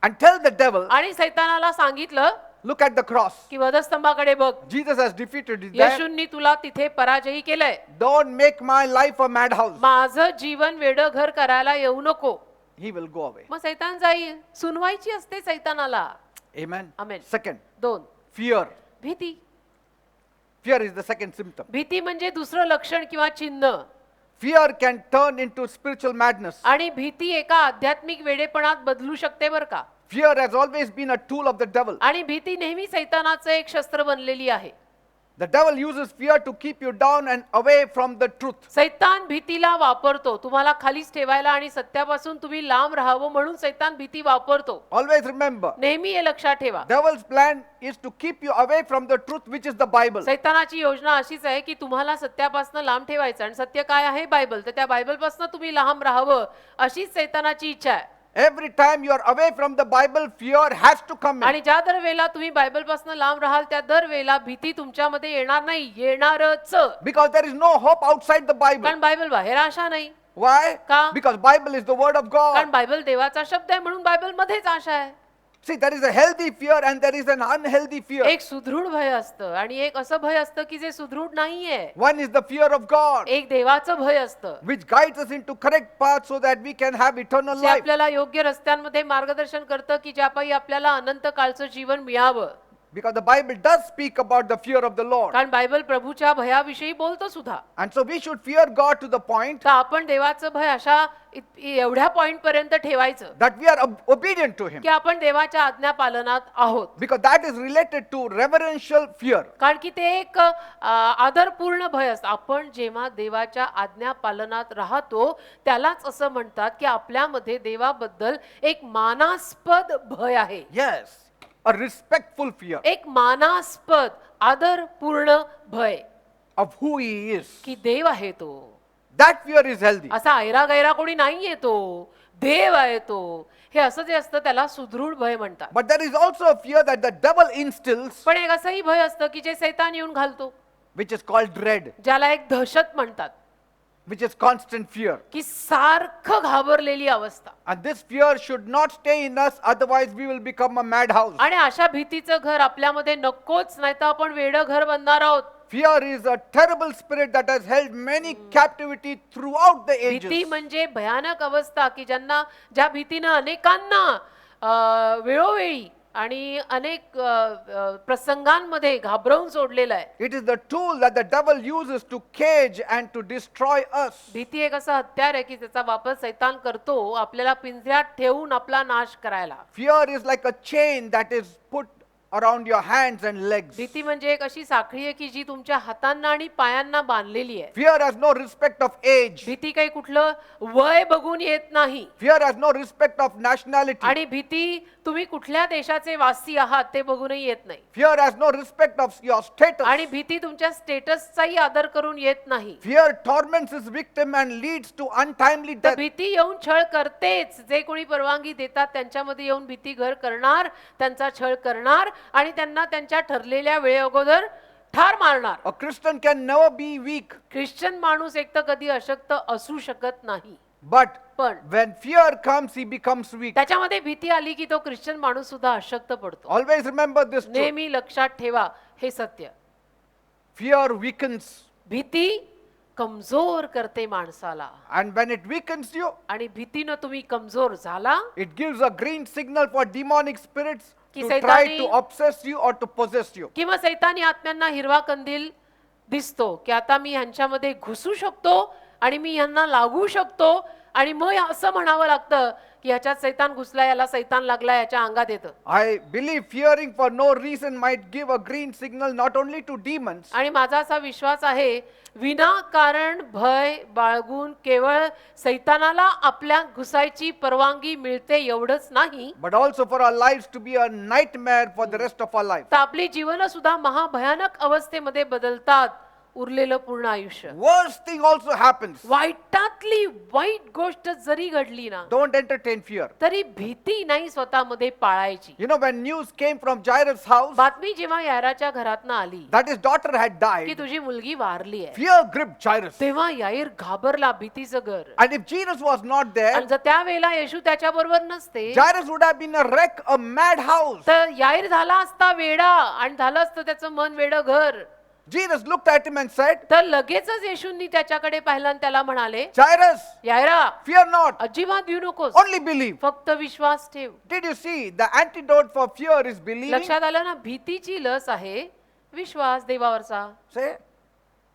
C: and tell the devil,
D: आणि सैतानाला सांगितलं
C: look at the cross.
D: की वधस्तंभाकडे बघ,
C: Jesus has defeated it there.
D: येशूंनी तुला तिथे पराजयी केलंय.
C: Don't make my life a madhouse.
D: माझं जीवन वेडं घर करायला येऊ नको.
C: He will go away.
D: मग सैतान जाईल. सुनवायची असते सैतानाला.
C: Amen.
D: Amen.
C: Second,
D: 2
C: fear.
D: भीती.
C: Fear is the second symptom.
D: भीती म्हणजे दुसरं लक्षण किंवा चिन्ह.
C: Fear can turn into spiritual madness.
D: आणि भीती एका आध्यात्मिक वेडेपणात बदलू शकते बरं का.
C: Fear has always been a tool of the devil.
D: आणि भीती नेहमी सैतानाचं एक शस्त्र बनलेली आहे.
C: The devil uses fear to keep you down and away from the truth.
D: सैतान भीतीला वापरतो तुम्हाला खालीच ठेवायला आणि सत्यापासून तुम्ही लांब राहावं म्हणून सैतान भीती वापरतो.
C: Always remember,
D: नेहमी हे लक्षात ठेवा.
C: devil's plan is to keep you away from the truth, which is the Bible.
D: सैतानाची योजना अशीच आहे की तुम्हाला सत्यापासून लांब ठेवायचं आणि सत्य काय आहे बायबल, तर त्या बायबलपासून तुम्ही लांब राहावं अशीच सैतानाची इच्छा आहे.
C: Every time you are away from the Bible, fear has to come in.
D: आणि ज्या दर वेळेला तुम्ही बायबलपासून लांब राहाल त्या दर वेळेला भीती तुमच्यामध्ये येणार नाही, येणारच.
C: Because there is no hope outside the Bible.
D: कारण बायबल बाहेर आशा नाही.
C: Why?
D: का?
C: Because Bible is the word of
D: कारण
C: God.
D: बायबल देवाचा शब्द आहे म्हणून बायबल मध्येच आशा आहे.
C: See, there is a healthy fear and there is an unhealthy fear.
D: एक सुदृढ भय असतं आणि एक असं भय असतं की जे सुदृढ नाहीये.
C: One is the fear of God,
D: एक देवाचं भय असतं
C: which guides us into correct path so that we can have eternal
D: जे
C: life.
D: आपल्याला योग्य रस्त्यांमध्ये मार्गदर्शन करतं की ज्यापायी आपल्याला अनंत काळचं जीवन मिळावं.
C: Because the Bible does speak about the fear of the Lord.
D: कारण बायबल प्रभूच्या भयाविषयी बोलतो सुद्धा.
C: And so we should fear God to the point
D: तर आपण देवाचं भय अशा एवढ्या पॉइंट पर्यंत ठेवायचं
C: that we are obedient to Him.
D: की आपण देवाच्या आज्ञा पालनात आहोत.
C: Because that is related to reverential fear.
D: कारण की ते एक आदरपूर्ण भय असतं. आपण जेव्हा देवाच्या आज्ञा पालनात राहतो त्यालाच असं म्हणतात की आपल्यामध्ये देवाबद्दल एक मानास्पद भय आहे.
C: Yes, a respectful fear
D: एक मानास्पद आदरपूर्ण भय
C: of who He is.
D: की देव आहे तो.
C: That fear is healthy.
D: असा ऐरा गैरा कोणी नाहीये तो, देव आहे तो. हे असं जे असतं त्याला सुदृढ भय म्हणतात.
C: But there is also a fear that the devil instills,
D: पण एक असंही भय असतं की जे सैतान येऊन घालतो,
C: which is called dread,
D: ज्याला एक दहशत म्हणतात,
C: which is constant fear.
D: की सारखं घाबरलेली अवस्था.
C: And this fear should not stay in us, otherwise we will become a madhouse.
D: आणि अशा भीतीचं घर आपल्यामध्ये नकोच, नाही तर आपण वेडं घर बनणार आहोत.
C: Fear is a terrible spirit that has held many captivity throughout the
D: भीती
C: ages.
D: म्हणजे भयानक अवस्था की ज्या भीतीनं अनेकांना वेळोवेळी आणि अनेक प्रसंगांमध्ये घाबरवून सोडलेलं आहे.
C: It is the tool that the devil uses to cage and to destroy us.
D: भीती एक असं हत्यार आहे की त्याचा वापर सैतान करतो आपल्याला पिंजऱ्यात ठेवून आपला नाश करायला.
C: Fear is like a chain that is put around your hands and legs.
D: भीती म्हणजे एक अशी साखळी आहे की जी तुमच्या हातांना आणि पायांना बांधलेली आहे.
C: Fear has no respect of age.
D: भीती काही कुठलं वय बघून येत नाही.
C: Fear has no respect of nationality.
D: आणि भीती तुम्ही कुठल्या देशाचे वासी आहात ते बघूनही येत नाही.
C: Fear has no respect of your status.
D: आणि भीती तुमच्या स्टेटसचाही आदर करून येत नाही.
C: Fear torments its victim and leads to untimely
D: तर
C: death.
D: भीती येऊन छळ करतेच. जे कोणी परवानगी देतात त्यांच्यामध्ये येऊन भीती घर करणार, त्यांचा छळ करणार आणि त्यांना त्यांच्या ठरलेल्या वेळे अगोदर ठार मारणार.
C: A Christian can never be weak.
D: Christian माणूस एक तर कधी अशक्त असू शकत नाही.
C: But
D: पण
C: when fear comes, he becomes weak.
D: त्याच्यामध्ये भीती आली की तो ख्रिश्चन माणूस सुद्धा अशक्त पडतो.
C: Always remember this truth.
D: नेहमी लक्षात ठेवा हे सत्य.
C: Fear weakens.
D: भीती कमजोर करते माणसाला.
C: And when it weakens you,
D: आणि भीतीनं तुम्ही कमजोर झाला
C: it gives a green signal for demonic spirits
D: की
C: to try
D: सैतानी-
C: to obsess you or to possess you.
D: किंवा सैतानी आत्म्यांना हिरवा कंदील दिसतो की आता मी ह्यांच्यामध्ये घुसू शकतो आणि मी यांना लागू शकतो आणि मग असं म्हणावं लागतं की ह्याच्यात सैतान घुसला, याला सैतान लागला, याच्या अंगात येतं.
C: I believe fearing for no reason might give a green signal not only to demons,
D: आणि माझा असा विश्वास आहे विनाकारण भय बाळगून केवळ सैतानाला आपल्यात घुसायची परवानगी मिळते एवढंच नाही,
C: but also for our lives to be a nightmare for the rest of our life.
D: तर आपली जीवन सुद्धा महाभयानक अवस्थेमध्ये बदलतात उरलेलं पूर्ण आयुष्य.
C: Worst thing also happens.
D: वाईटातली वाईट गोष्ट जरी घडली ना
C: Don't entertain fear.
D: तरी भीती नाही स्वतःमध्ये पाळायची.
C: You know, when news came from Jairus' house
D: बातमी जेव्हा यायराच्या घरातनं आली
C: that his daughter had
D: की
C: died,
D: तुझी मुलगी वारली आहे,
C: fear gripped Jairus.
D: तेव्हा याईर घाबरला, भीतीचं घर.
C: And if Jesus was not there,
D: आणि जर त्यावेळेला येशू त्याच्या बरोबर नसते
C: Jairus would have been a wreck, a madhouse.
D: तर याईर झाला असता वेडा आणि झालं असतं त्याचं मन वेडं घर.
C: Jesus looked at him and said,
D: तर लगेचच येशूंनी त्याच्याकडे पाहिलं आणि त्याला म्हणाले,
C: Jairus,
D: यायरा
C: fear not,
D: अजिबात भिऊ नकोस,
C: only believe.
D: फक्त विश्वास ठेव.
C: Did you see? The antidote for fear is believing.
D: लक्षात आलं ना, भीतीची लस आहे विश्वास देवावरचा.
C: Say,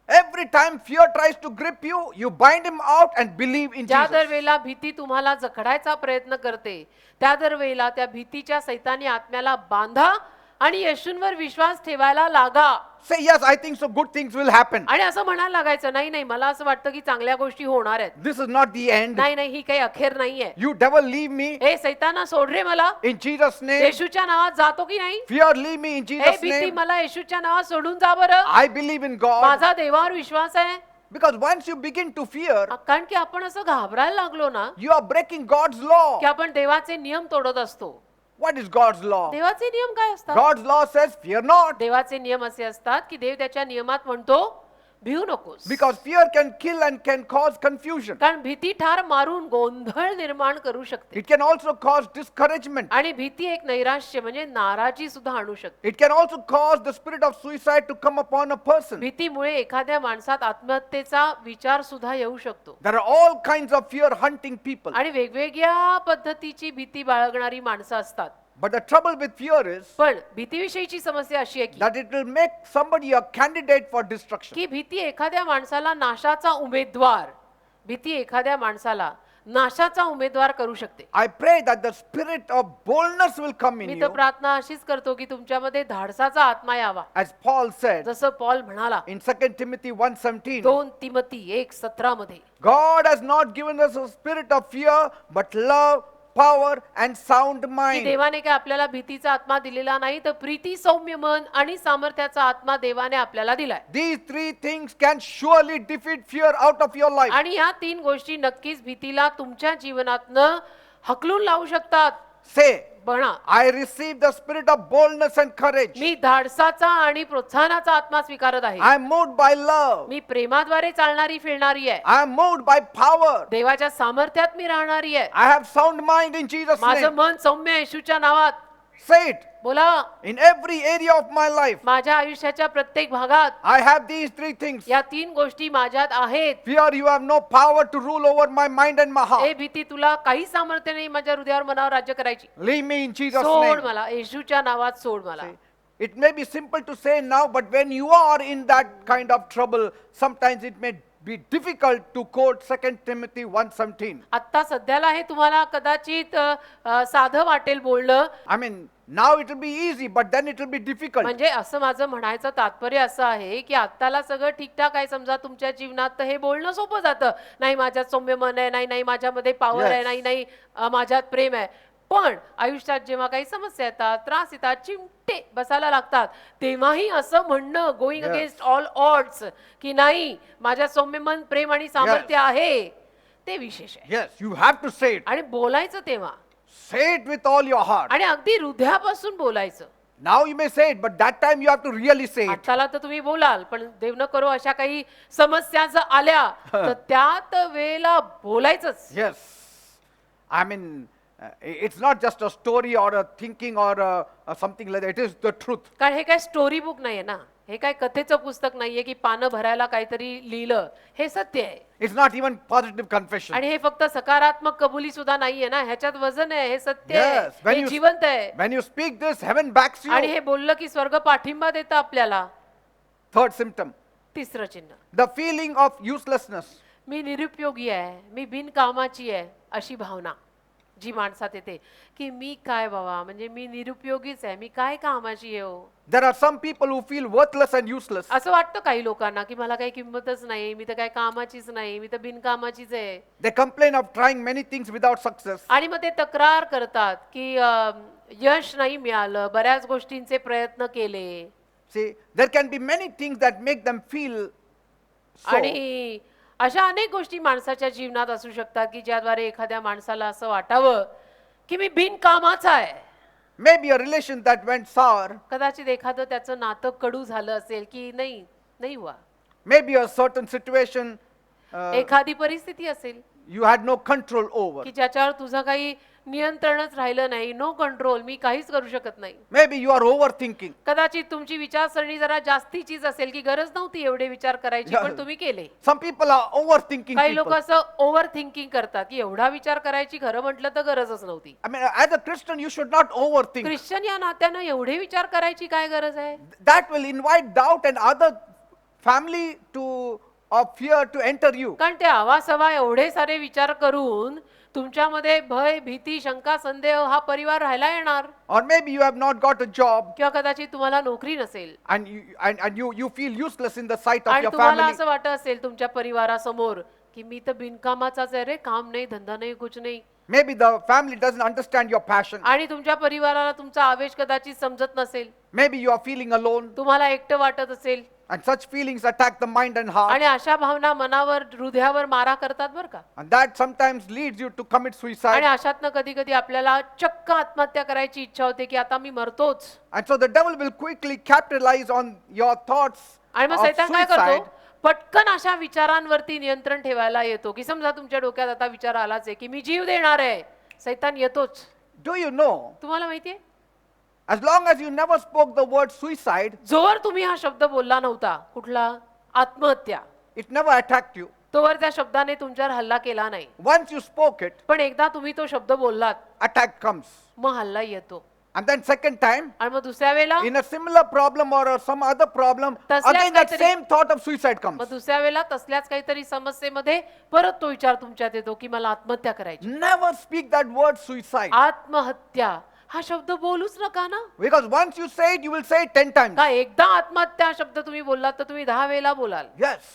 C: every time fear tries to grip you, you bind him out and believe in
D: ज्या दर
C: Jesus.
D: वेळेला भीती तुम्हाला जखडायचा प्रयत्न करते त्या दर वेळेला त्या भीतीच्या सैतानी आत्म्याला बांधा आणि येशूंवर विश्वास ठेवायला लागा.
C: Say, yes, I think so, good things will happen.
D: आणि असं म्हणायला लागायचं, नाही नाही मला असं वाटतं की चांगल्या गोष्टी होणार आहेत.
C: This is not the end.
D: नाही नाही ही काही अखेर नाहीये.
C: You devil, leave me
D: ए सैताना सोड रे मला,
C: in Jesus' name.
D: येशूच्या नावात जातो की नाही.
C: Fear, leave me in
D: A
C: Jesus'
D: भीती
C: name.
D: मला येशूच्या नावात सोडून जा बरं,
C: I believe in God.
D: माझा देवावर विश्वास आहे.
C: Because once you begin to fear,
D: कारण की आपण असं घाबरायला लागलो ना
C: you are breaking God's law.
D: की आपण देवाचे नियम तोडत असतो.
C: What is God's law?
D: देवाचे नियम काय असतात?
C: God's law says, fear not.
D: देवाचे नियम असे असतात की देव त्याच्या नियमात म्हणतो भिऊ नकोस.
C: Because fear can kill and can cause confusion.
D: कारण भीती ठार मारून गोंधळ निर्माण करू शकते.
C: It can also cause discouragement.
D: आणि भीती एक नैराश्य म्हणजे नाराजी सुद्धा आणू शकते.
C: It can also cause the spirit of suicide to come upon a person.
D: भीतीमुळे एखाद्या माणसात आत्महत्येचा विचार सुद्धा येऊ शकतो.
C: There are all kinds of fear hunting people.
D: आणि वेगवेगळ्या पद्धतीची भीती बाळगणारी माणसं असतात.
C: But the trouble with fear is
D: पण भीतीविषयीची समस्या अशी आहे की
C: that it will make somebody a candidate for destruction.
D: की भीती एखाद्या माणसाला नाशाचा उमेदवार, भीती एखाद्या माणसाला नाशाचा उमेदवार करू शकते.
C: I pray that the spirit of boldness will come in
D: मी तर
C: you.
D: प्रार्थना अशीच करतो की तुमच्यामध्ये धाडसाचा आत्मा यावा.
C: As Paul said
D: जसं पॉल म्हणाला
C: in 2 Timothy 1:17,
D: 2 तिमोथी 1:17 मध्ये,
C: God has not given us a spirit of fear, but love, power and sound
D: की
C: mind.
D: देवाने काय आपल्याला भीतीचा आत्मा दिलेला नाही, तर प्रीती, सौम्य मन आणि सामर्थ्याचा आत्मा देवाने आपल्याला दिलाय.
C: These three things can surely defeat fear out of your life.
D: आणि या तीन गोष्टी नक्कीच भीतीला तुमच्या जीवनातनं हकलून लावू शकतात.
C: Say,
D: म्हणा,
C: I receive the spirit of boldness and courage.
D: मी धाडसाचा आणि प्रोत्साहनाचा आत्मा स्वीकारत आहे.
C: I am moved by love.
D: मी प्रेमाद्वारे चालणारी फिरणारी आहे.
C: I am moved by power.
D: देवाच्या सामर्थ्यात मी राहणारी आहे.
C: I have sound mind in Jesus'
D: माझं
C: name.
D: मन सौम्य येशूच्या नावात.
C: Say it.
D: बोला,
C: In every area of my life,
D: माझ्या आयुष्याच्या प्रत्येक भागात
C: I have these three things.
D: या तीन गोष्टी माझ्यात आहेत.
C: Fear, you have no power to rule over my mind and my
D: A
C: heart.
D: भीती, तुला काही सामर्थ्य नाही माझ्या हृदयावर मनावर राज्य करायची.
C: Leave me in Jesus'
D: सोड
C: name.
D: मला, येशूच्या नावात सोड मला.
C: It may be simple to say now, but when you are in that kind of trouble, sometimes it may be difficult to quote 2 Timothy 1:17.
D: आता सध्याला हे तुम्हाला कदाचित साधं वाटेल बोलणं.
C: I mean, now it will be easy, but then it will be difficult.
D: म्हणजे असं माझं म्हणायचं तात्पर्य असं आहे की आत्ताला सगळं ठीकठाक आहे समजा तुमच्या जीवनात, तर हे बोलणं सोपं जातं. नाही माझ्यात सौम्य मन आहे, नाही नाही माझ्यामध्ये पॉवर आहे,
C: Yes.
D: नाही नाही माझ्यात प्रेम आहे. पण आयुष्यात जेव्हा काही समस्या येतात, त्रास येतात, चिमटे बसायला लागतात, तेव्हाही असं म्हणणं going
C: Yes.
D: Against all odds की नाही माझ्यात सौम्य मन, प्रेम आणि सामर्थ्य आहे, ते विशेष आहे.
C: Yes, you have to say it.
D: आणि बोलायचं तेव्हा,
C: Say it with all your heart.
D: आणि अगदी हृदयापासून बोलायचं.
C: Now you may say it, but that time you have to really say it.
D: आताला तर तुम्ही बोलाल, पण देव न करो अशा काही समस्या जर आल्या तर त्यात वेळेला बोलायचंच.
C: Yes. I mean, it's not just a story or a thinking or something like that. It is the truth.
D: कारण हे काय स्टोरी बुक नाहीये ना, हे काय कथेचं पुस्तक नाहीये की पानं भरायला काहीतरी लिहिलं. हे सत्य आहे.
C: It's not even positive confession.
D: आणि हे फक्त सकारात्मक कबुली सुद्धा नाहीये ना, ह्याच्यात वजन आहे. हे सत्य
C: Yes.
D: आहे, हे जिवंत आहे.
C: When you speak this, heaven backs
D: आणि
C: you.
D: हे बोललं की स्वर्ग पाठिंबा देतं आपल्याला.
C: Third symptom,
D: तिसरं चिन्ह,
C: the feeling of uselessness.
D: मी निरुपयोगी आहे, मी बिनकामाची आहे, अशी भावना जी माणसात येते की मी काय बाबा, म्हणजे मी निरुपयोगीच आहे, मी काय कामाची आहे हो.
C: There are some people who feel worthless and useless.
D: असं वाटतं काही लोकांना की मला काही किंमतच नाही, मी तर काही कामाचीच नाही, मी तर बिनकामाचीच आहे.
C: They complain of trying many things without success.
D: आणि मग ते तक्रार करतात की यश नाही मिळालं, बऱ्याच गोष्टींचे प्रयत्न केले.
C: See, there can be many things that make them feel so.
D: आणि अशा अनेक गोष्टी माणसाच्या जीवनात असू शकतात की ज्याद्वारे एखाद्या माणसाला असं वाटावं की मी बिनकामाचा आहे.
C: Maybe a relation that went sour.
D: कदाचित एखादं त्याचं नातं कडू झालं असेल की नाही नाही हुआ.
C: Maybe a certain situation
D: एखादी परिस्थिती असेल
C: you had no control over.
D: की ज्याच्यावर तुझं काही नियंत्रणच राहिलं नाही, नो कंट्रोल, मी काहीच करू शकत नाही.
C: Maybe you are overthinking.
D: कदाचित तुमची विचारसरणी जरा जास्तीचीच असेल की गरज नव्हती एवढे विचार करायची, पण तुम्ही केले.
C: Some people are overthinking
D: काही लोक
C: people.
D: असं ओव्हर थिंकिंग करतात की एवढा विचार करायची खरं म्हटलं तर गरजच नव्हती.
C: I mean, as a Christian, you should not overthink.
D: Christian या नात्यानं एवढे विचार करायची काय गरज आहे?
C: That will invite doubt and other family to of fear to enter you.
D: कारण ते आवासवा एवढे सारे विचार करून तुमच्यामध्ये भय, भीती, शंका, संदेह हा परिवार राहायला येणार.
C: Or maybe you have not got a job
D: किंवा कदाचित तुम्हाला नोकरी नसेल
C: and you feel useless in the sight of
D: आणि
C: your
D: तुम्हाला
C: family.
D: असं वाटत असेल तुमच्या परिवारासमोर की मी तर बिनकामाचाच आहे रे, काम नाही, धंदा नाही, कुछ नाही.
C: Maybe the family doesn't understand your passion.
D: आणि तुमच्या परिवाराला तुमचा आवेश कदाचित समजत नसेल.
C: Maybe you are feeling alone
D: तुम्हाला एकटं वाटत असेल
C: and such feelings attack the mind and heart.
D: आणि अशा भावना मनावर, हृदयावर मारा करतात बरं का.
C: And that sometimes leads you to commit
D: आणि
C: suicide.
D: अशातनं कधी कधी आपल्याला चक्क आत्महत्या करायची इच्छा होते की आता मी मरतोच.
C: And so the devil will quickly capitalize on your thoughts
D: आणि मग
C: of
D: सैतान काय
C: suicide.
D: करतो, पटकन अशा विचारांवरती नियंत्रण ठेवायला येतो की समजा तुमच्या डोक्यात आता विचार आलाच आहे की मी जीव देणार आहे, सैतान येतोच.
C: Do you know,
D: तुम्हाला माहितीये,
C: as long as you never spoke the word suicide,
D: जोवर तुम्ही हा शब्द बोलला नव्हता, कुठला, आत्महत्या,
C: it never attacked you.
D: तोवर त्या शब्दाने तुमच्यावर हल्ला केला नाही.
C: Once you spoke it,
D: पण एकदा तुम्ही तो शब्द बोललात,
C: attack comes.
D: मग हल्ला येतो.
C: And then second time,
D: आणि मग दुसऱ्या वेळेला,
C: in a similar problem or some other problem,
D: तसल्याच
C: again that
D: काहीतरी-
C: same thought of suicide comes.
D: मग दुसऱ्या वेळेला तसल्याच काहीतरी समस्येमध्ये परत तो विचार तुमच्यात येतो की मला आत्महत्या करायची.
C: Never speak that word suicide.
D: आत्महत्या हा शब्द बोलूच नका ना.
C: Because once you say it, you will say it 10 times.
D: का एकदा आत्महत्या हा शब्द तुम्ही बोललात तर तुम्ही 10 वेळेला बोलाल.
C: Yes.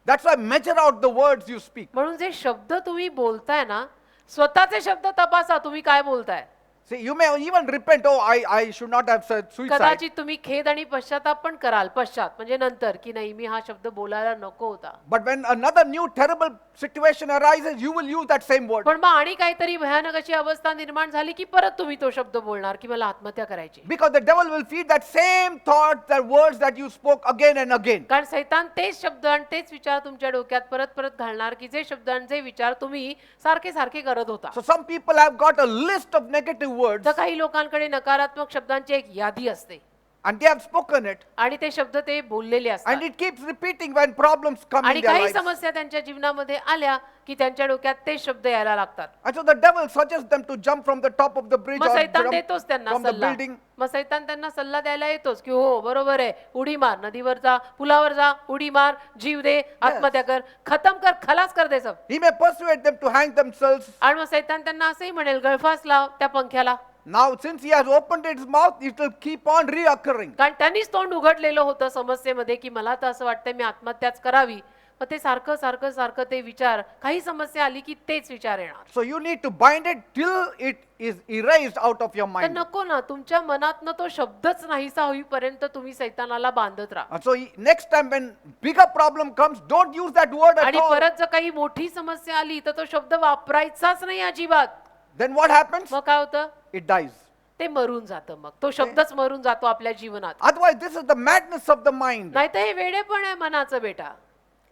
C: That's why measure out the words you speak.
D: म्हणून जे शब्द तुम्ही बोलताय ना, स्वतःचे शब्द तपासा, तुम्ही काय बोलताय.
C: See, you may even repent, oh, I should not have said suicide.
D: कदाचित तुम्ही खेद आणि पश्चाताप पण कराल, पश्चात म्हणजे नंतर, की नाही मी हा शब्द बोलायला नको होता.
C: But when another new terrible situation arises, you will use that same word.
D: पण मग आणि काहीतरी भयानक अशी अवस्था निर्माण झाली की परत तुम्ही तो शब्द बोलणार की मला आत्महत्या करायची.
C: Because the devil will feed that same thought, the words that you spoke again and again.
D: कारण सैतान तेच शब्द आणि तेच विचार तुमच्या डोक्यात परत परत घालणार की जे शब्द आणि जे विचार तुम्ही सारखे सारखे करत होता.
C: So some people have got a list of negative words
D: तर काही लोकांकडे नकारात्मक शब्दांची एक यादी असते
C: and they have spoken it
D: आणि ते शब्द ते बोललेले
C: and
D: असतात.
C: it keeps repeating when problems come
D: आणि
C: in their
D: काही
C: lives.
D: समस्या त्यांच्या जीवनामध्ये आल्या की त्यांच्या डोक्यात ते शब्द यायला लागतात.
C: And so the devil suggests them to jump from the top of the bridge
D: मग
C: or
D: सैतान
C: jump
D: देतोच त्यांना
C: from the
D: सल्ला.
C: building.
D: मग सैतान त्यांना सल्ला द्यायला येतोच की हो बरोबर आहे, उडी मार, नदीवर जा, पुलावर जा, उडी मार, जीव दे, आत्महत्या कर, खतम कर, खलास कर दे सब.
C: He may persuade them to hang themselves.
D: आणि मग सैतान त्यांना असंही म्हणेल गळफास लाव त्या पंख्याला.
C: Now since he has opened its mouth, it will keep on reoccurring.
D: कारण त्यांनीच तोंड उघडलेलं होतं समस्येमध्ये की मला तर असं वाटतंय मी आत्महत्याच करावी. मग ते सारखं सारखं सारखं ते विचार, काही समस्या आली की तेच विचार येणार.
C: So you need to bind it till it is erased out of your
D: तर
C: mind.
D: नको ना, तुमच्या मनातनं तो शब्दच नाहीसा होईपर्यंत तुम्ही सैतानाला बांधत राहा.
C: And so next time when bigger problem comes, don't use that word at
D: आणि
C: all.
D: परत जर काही मोठी समस्या आली तर तो शब्द वापरायचाच नाही अजिबात.
C: Then what happens?
D: मग काय होतं,
C: It dies.
D: ते मरून जातं. मग तो शब्दच मरून जातो आपल्या जीवनात.
C: Otherwise, this is the madness of the mind.
D: नाही तर हे वेडेपण आहे मनाचं बेटा.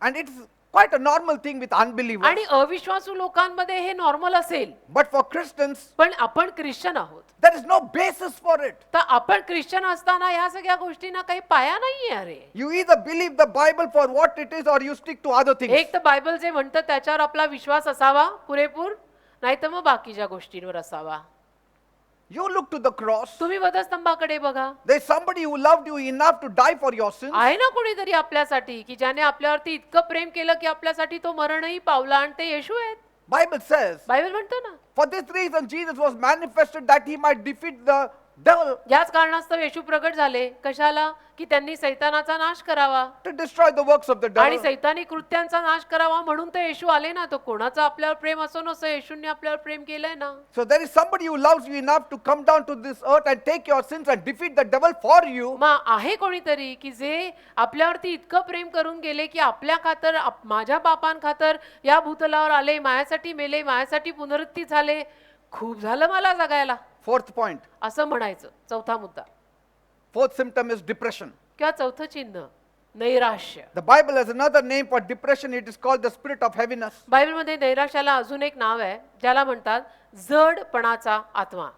C: And it's quite a normal thing with unbelievers.
D: आणि अविश्वासू लोकांमध्ये हे नॉर्मल असेल,
C: But for Christians,
D: पण आपण ख्रिश्चन आहोत.
C: there is no basis for it.
D: तर आपण ख्रिश्चन असताना या सगळ्या गोष्टींना काही पाया नाहीये. अरे
C: You either believe the Bible for what it is or you stick to other things.
D: एक तर बायबल जे म्हणतं त्याच्यावर आपला विश्वास असावा पुरेपूर, नाही तर मग बाकीच्या गोष्टींवर असावा.
C: You look to the cross.
D: तुम्ही वधस्तंभाकडे बघा.
C: There's somebody who loved you enough to die for your sins.
D: आहे ना कोणीतरी आपल्यासाठी की ज्याने आपल्यावरती इतकं प्रेम केलं की आपल्यासाठी तो मरणही पावला, आणि ते येशू आहेत.
C: Bible says,
D: बायबल म्हणतो ना,
C: for this reason Jesus was manifested that he might defeat the devil,
D: याच कारणास्तव येशू प्रगट झाले. कशाला? की त्यांनी सैतानाचा नाश करावा
C: to destroy the works of the
D: आणि
C: devil.
D: सैतानी कृत्यांचा नाश करावा, म्हणून तर येशू आले ना. तो कोणाचं आपल्यावर प्रेम असो नसो, येशूंनी आपल्यावर प्रेम केलंय ना.
C: So there is somebody who loves you enough to come down to this earth and take your sins and defeat the devil for you.
D: मग आहे कोणीतरी की जे आपल्यावरती इतकं प्रेम करून गेले की आपल्या खातर, माझ्या बापांखातर या भूतलावर आले, माझ्यासाठी मेले, माझ्यासाठी पुनरुत्थित झाले, खूप झालं मला जगायला,
C: Fourth point.
D: असं म्हणायचं. चौथा मुद्दा
C: Fourth symptom is depression.
D: किंवा चौथं चिन्ह नैराश्य.
C: The Bible has another name for depression. It is called the spirit of heaviness.
D: बायबलमध्ये नैराश्याला अजून एक नाव आहे ज्याला म्हणतात जडपणाचा आत्मा.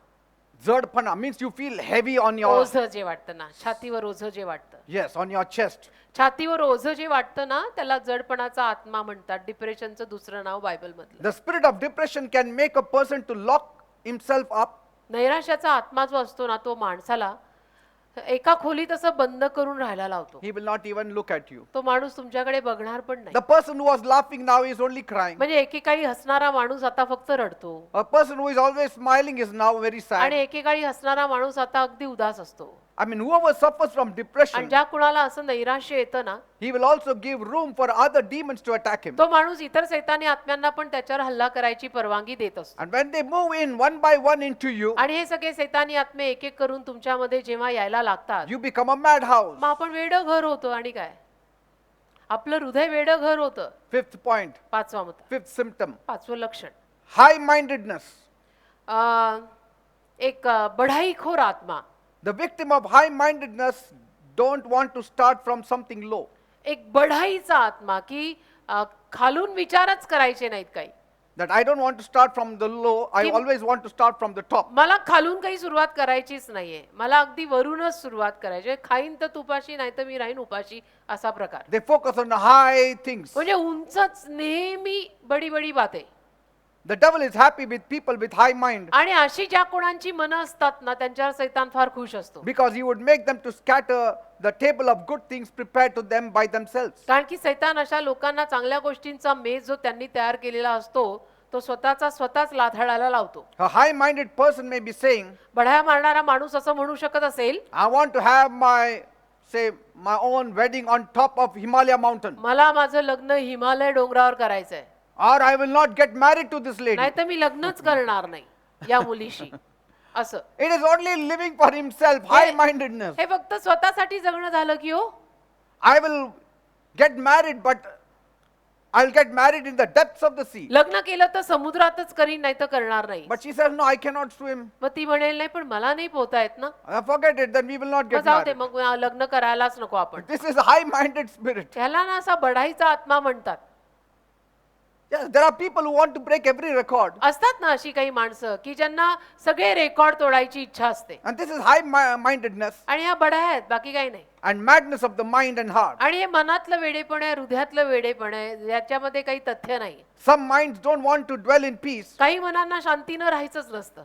C: Zardpana means you feel heavy on your,
D: ओझं जे वाटतं ना, छातीवर ओझं जे वाटतं,
C: yes, on your chest.
D: छातीवर ओझं जे वाटतं ना, त्याला जडपणाचा आत्मा म्हणतात. डिप्रेशनचं दुसरं नाव बायबलमधलं.
C: The spirit of depression can make a person to lock himself up.
D: नैराश्याचा आत्मा जो असतो ना, तो माणसाला एका खोलीत असं बंद करून राहायला लावतो.
C: He will not even look at you.
D: तो माणूस तुमच्याकडे बघणार पण नाही.
C: The person who was laughing now is only crying.
D: म्हणजे एकेकाळी हसणारा माणूस आता फक्त रडतो,
C: A person who is always smiling is now very
D: आणि
C: sad.
D: एकेकाळी हसणारा माणूस आता अगदी उदास असतो.
C: I mean, whoever suffers from
D: आणि
C: depression,
D: ज्या कुणाला असं नैराश्य येतं ना,
C: he will also give room for other demons to attack him.
D: तो माणूस इतर सैतानी आत्म्यांना पण त्याच्यावर हल्ला करायची परवानगी देत असतो.
C: And when they move in one by one into you,
D: आणि हे सगळे सैतानी आत्मे एक एक करून तुमच्यामध्ये जेव्हा यायला लागतात,
C: you become a madhouse.
D: मग आपण वेडं घर होतो. आणि काय, आपलं हृदय वेडं घर होतं.
C: Fifth point,
D: पाचवा मुद्दा,
C: fifth symptom,
D: पाचवं लक्षण,
C: high-mindedness.
D: एक बढाईखोर आत्मा.
C: The victim of high-mindedness don't want to start from something low.
D: एक बढाईचा आत्मा की खालून विचारच करायचे नाहीत काही.
C: That I don't want to start from the low, I
D: Kim-
C: always want to start from the top.
D: मला खालून काही सुरुवात करायचीच नाहीये, मला अगदी वरूनच सुरुवात करायची. खाईन तर तुपाशी, नाही तर मी राहीन उपाशी, असा प्रकार.
C: They focus on the high things.
D: म्हणजे उंचच नेहमी बडी बडी बाते.
C: The devil is happy with people with high mind
D: आणि अशी ज्या कोणाची मनं असतात ना, त्यांच्यावर सैतान फार खुश असतो.
C: because he would make them to scatter the table of good things prepared to them by themselves.
D: कारण की सैतान अशा लोकांना चांगल्या गोष्टींचा मेज जो त्यांनी तयार केलेला असतो, तो स्वतःच लाथाळायला लावतो.
C: A high-minded person may be saying,
D: बढाया मारणारा माणूस असं म्हणू शकत असेल,
C: I want to have my own wedding on top of Himalaya mountain,
D: मला माझं लग्न हिमालय डोंगरावर करायचंय,
C: or I will not get married to this lady.
D: नाही तर मी लग्नच करणार नाही या मुलीशी. असं
C: It is only living for himself, high-mindedness.
D: हे फक्त स्वतःसाठी जगणं झालं की हो.
C: I will get married, but I'll get married in the depths of the sea.
D: लग्न केलं तर समुद्रातच करीन, नाही तर करणार नाही.
C: But she says, no, I cannot swim.
D: मग ती म्हणेल, नाही पण मला नाही पोहता येत ना.
C: Forget it, then we will not
D: मग
C: get
D: जाऊ दे,
C: married.
D: मग लग्न करायलाच नको आपण.
C: This is a high-minded spirit.
D: ह्याला ना असा बढाईचा आत्मा म्हणतात.
C: Yes, there are people who want to break every record.
D: असतात ना अशी काही माणसं की ज्यांना सगळे रेकॉर्ड तोडायची इच्छा असते.
C: And this is high-mindedness
D: आणि ह्या बढाया आहेत, बाकी काही नाही.
C: and madness of the mind and heart.
D: आणि हे मनातलं वेडेपण आहे, हृदयातलं वेडेपण आहे, याच्यामध्ये काही तथ्य नाही.
C: Some minds don't want to dwell in peace.
D: काही मनांना शांतीनं राहायचंच नसतं.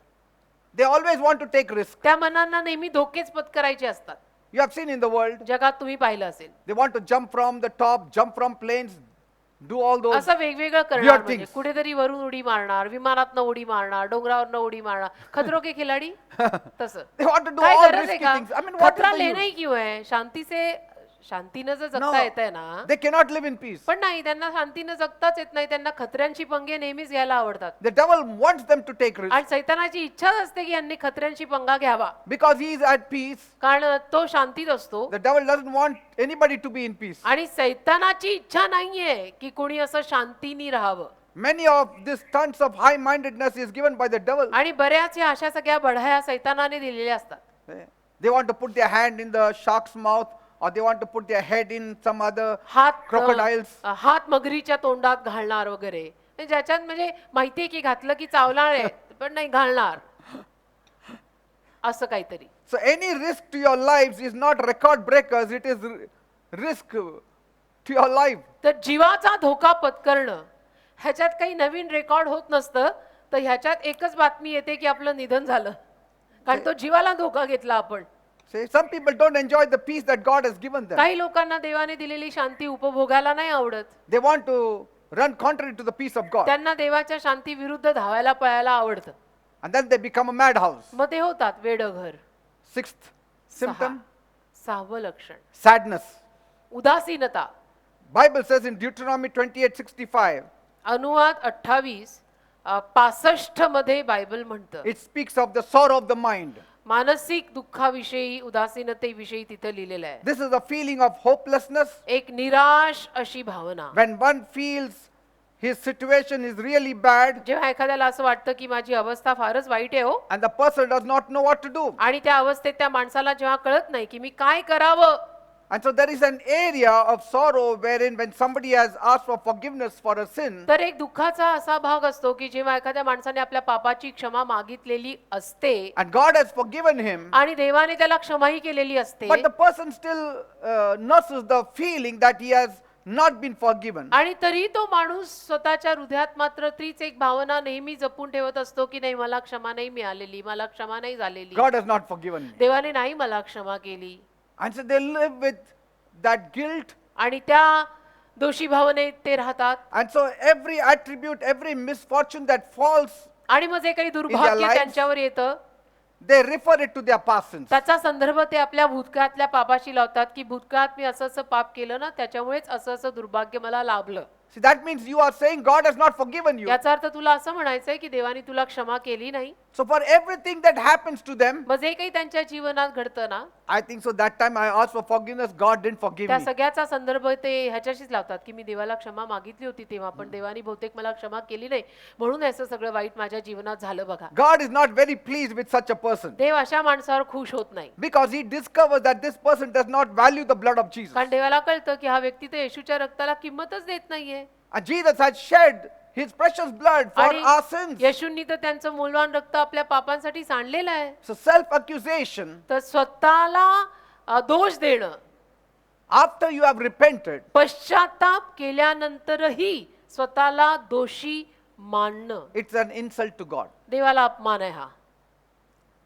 C: They always want to take risk.
D: त्या मनांना नेहमी धोकेच पत्करायचे असतात.
C: You have seen in the world,
D: जगात तुम्ही पाहिलं असेल,
C: they want to jump from the top, jump from planes, do all those.
D: असं वेगवेगळं करणार.
C: weird
D: म्हणजे
C: things.
D: कुठेतरी वरून उडी मारणार, विमानातनं उडी मारणार, डोंगरावरनं उडी मारणार. खतरो के खिलाडी तसं.
C: They want to do
D: काय
C: all
D: गरज आहे
C: risky
D: का?
C: things. I mean, what
D: खतरा
C: is the
D: लेना ही
C: use?
D: क्यों है? शांतीनं जर
C: No,
D: जगता येत आहे ना,
C: they cannot live in peace.
D: पण नाही, त्यांना शांतीनं जगताच येत नाही. त्यांना खतऱ्यांची पंगे नेहमीच घ्यायला आवडतात.
C: The devil wants them to take risk
D: आणि सैतानाची इच्छाच असते की यांनी खतऱ्यांची पंगा घ्यावा,
C: because he is at peace.
D: कारण तो शांतीत असतो.
C: The devil doesn't want anybody to be in peace.
D: आणि सैतानाची इच्छा नाहीये की कोणी असं शांतीनी राहावं.
C: Many of these stunts of high-mindedness is given by the devil.
D: आणि बऱ्याच ह्या अशा सगळ्या बढाया सैतानाने दिलेल्या असतात.
C: They want to put their hand in the shark's mouth, or they want to put their head in some other crocodiles.
D: हात मगरीच्या तोंडात घालणार वगैरे, ज्याच्यात म्हणजे माहितीये की घातलं की चावणार आहे, पण नाही घालणार, असं काहीतरी.
C: So any risk to your lives is not record breakers, it is risk to your life.
D: तर जीवाचा धोका पत्करणं, ह्याच्यात काही नवीन रेकॉर्ड होत नसतं. तर ह्याच्यात एकच बातमी येते की आपलं निधन झालं. कारण तो जीवाला धोका घेतला आपण.
C: See, some people don't enjoy the peace that God has given them.
D: काही लोकांना देवाने दिलेली शांती उपभोगायला नाही आवडत.
C: They want to run contrary to the peace of God.
D: त्यांना देवाच्या शांती विरुद्ध धावायला पळायला आवडतं.
C: And then they become a madhouse.
D: मग ते होतात वेडघर.
C: Sixth symptom,
D: सहावं लक्षण
C: sadness.
D: उदासीनता.
C: Bible says in Deuteronomy 28:65,
D: अनुवाद 28:65 मध्ये बायबल म्हणतं,
C: it speaks of the sorrow of the mind.
D: मानसिक दुःखाविषयी, उदासीनतेविषयी तिथं लिहिलेलं आहे.
C: This is a feeling of hopelessness
D: एक निराश अशी भावना.
C: when one feels his situation is really bad
D: जेव्हा एखाद्याला असं वाटतं की माझी अवस्था फारच वाईट आहे हो,
C: and the person does not know what to do.
D: आणि त्या अवस्थेत त्या माणसाला जेव्हा कळत नाही की मी काय करावं,
C: And so there is an area of sorrow wherein when somebody has asked for forgiveness for a sin,
D: तर एक दुःखाचा असा भाग असतो की जेव्हा एखाद्या माणसाने आपल्या पापाची क्षमा मागितलेली असते
C: and God has forgiven him,
D: आणि देवाने त्याला क्षमाही केलेली असते,
C: but the person still nurses the feeling that he has not been forgiven.
D: आणि तरी तो माणूस स्वतःच्या हृदयात मात्र तीच एक भावना नेहमी जपून ठेवत असतो की नाही, मला क्षमा नाही मिळालेली, मला क्षमा नाही झालेली,
C: God has not forgiven me.
D: देवाने नाही मला क्षमा केली.
C: And so they live with that guilt.
D: आणि त्या दोषी भावनेत ते राहतात.
C: And so every attribute, every misfortune that falls,
D: आणि मग जे काही दुर्भाग्य
C: lives,
D: त्यांच्यावर येतं
C: they refer it to their past sins.
D: त्याचा संदर्भ ते आपल्या भूतकाळातल्या पापाशी लावतात की भूतकाळात मी असं असं पाप केलं ना, त्याच्यामुळेच असं असं दुर्भाग्य मला लाभलं.
C: See, that means you are saying God has not forgiven you.
D: याचा अर्थ तुला असं म्हणायचंय की देवाने तुला क्षमा केली नाही.
C: So for everything that happens to them,
D: मग जे काही त्यांच्या जीवनात घडतं ना,
C: I think so that time I asked for forgiveness, God didn't forgive
D: त्या
C: me.
D: सगळ्याचा संदर्भ ते ह्याच्याशीच लावतात की मी देवाला क्षमा मागितली होती तेव्हा, पण देवाने बहुतेक मला क्षमा केली नाही, म्हणून असं सगळं वाईट माझ्या जीवनात झालं बघा.
C: God is not very pleased with such a person
D: देव अशा माणसावर खुश होत नाही,
C: because he discovers that this person does not value the blood of Jesus.
D: कारण देवाला कळतं की हा व्यक्ती तर येशूच्या रक्ताला किंमतच देत नाहीये.
C: And Jesus had shed his precious blood for
D: आणि
C: our sins.
D: येशूंनी तर त्यांचं मूल्यवान रक्त आपल्या पापांसाठी सांडलेलं आहे.
C: So self-accusation,
D: तर स्वतःला दोष देणं,
C: after you have repented,
D: पश्चाताप केल्यानंतरही स्वतःला दोषी मानणं,
C: it's an insult to God.
D: देवाला अपमान आहे हा.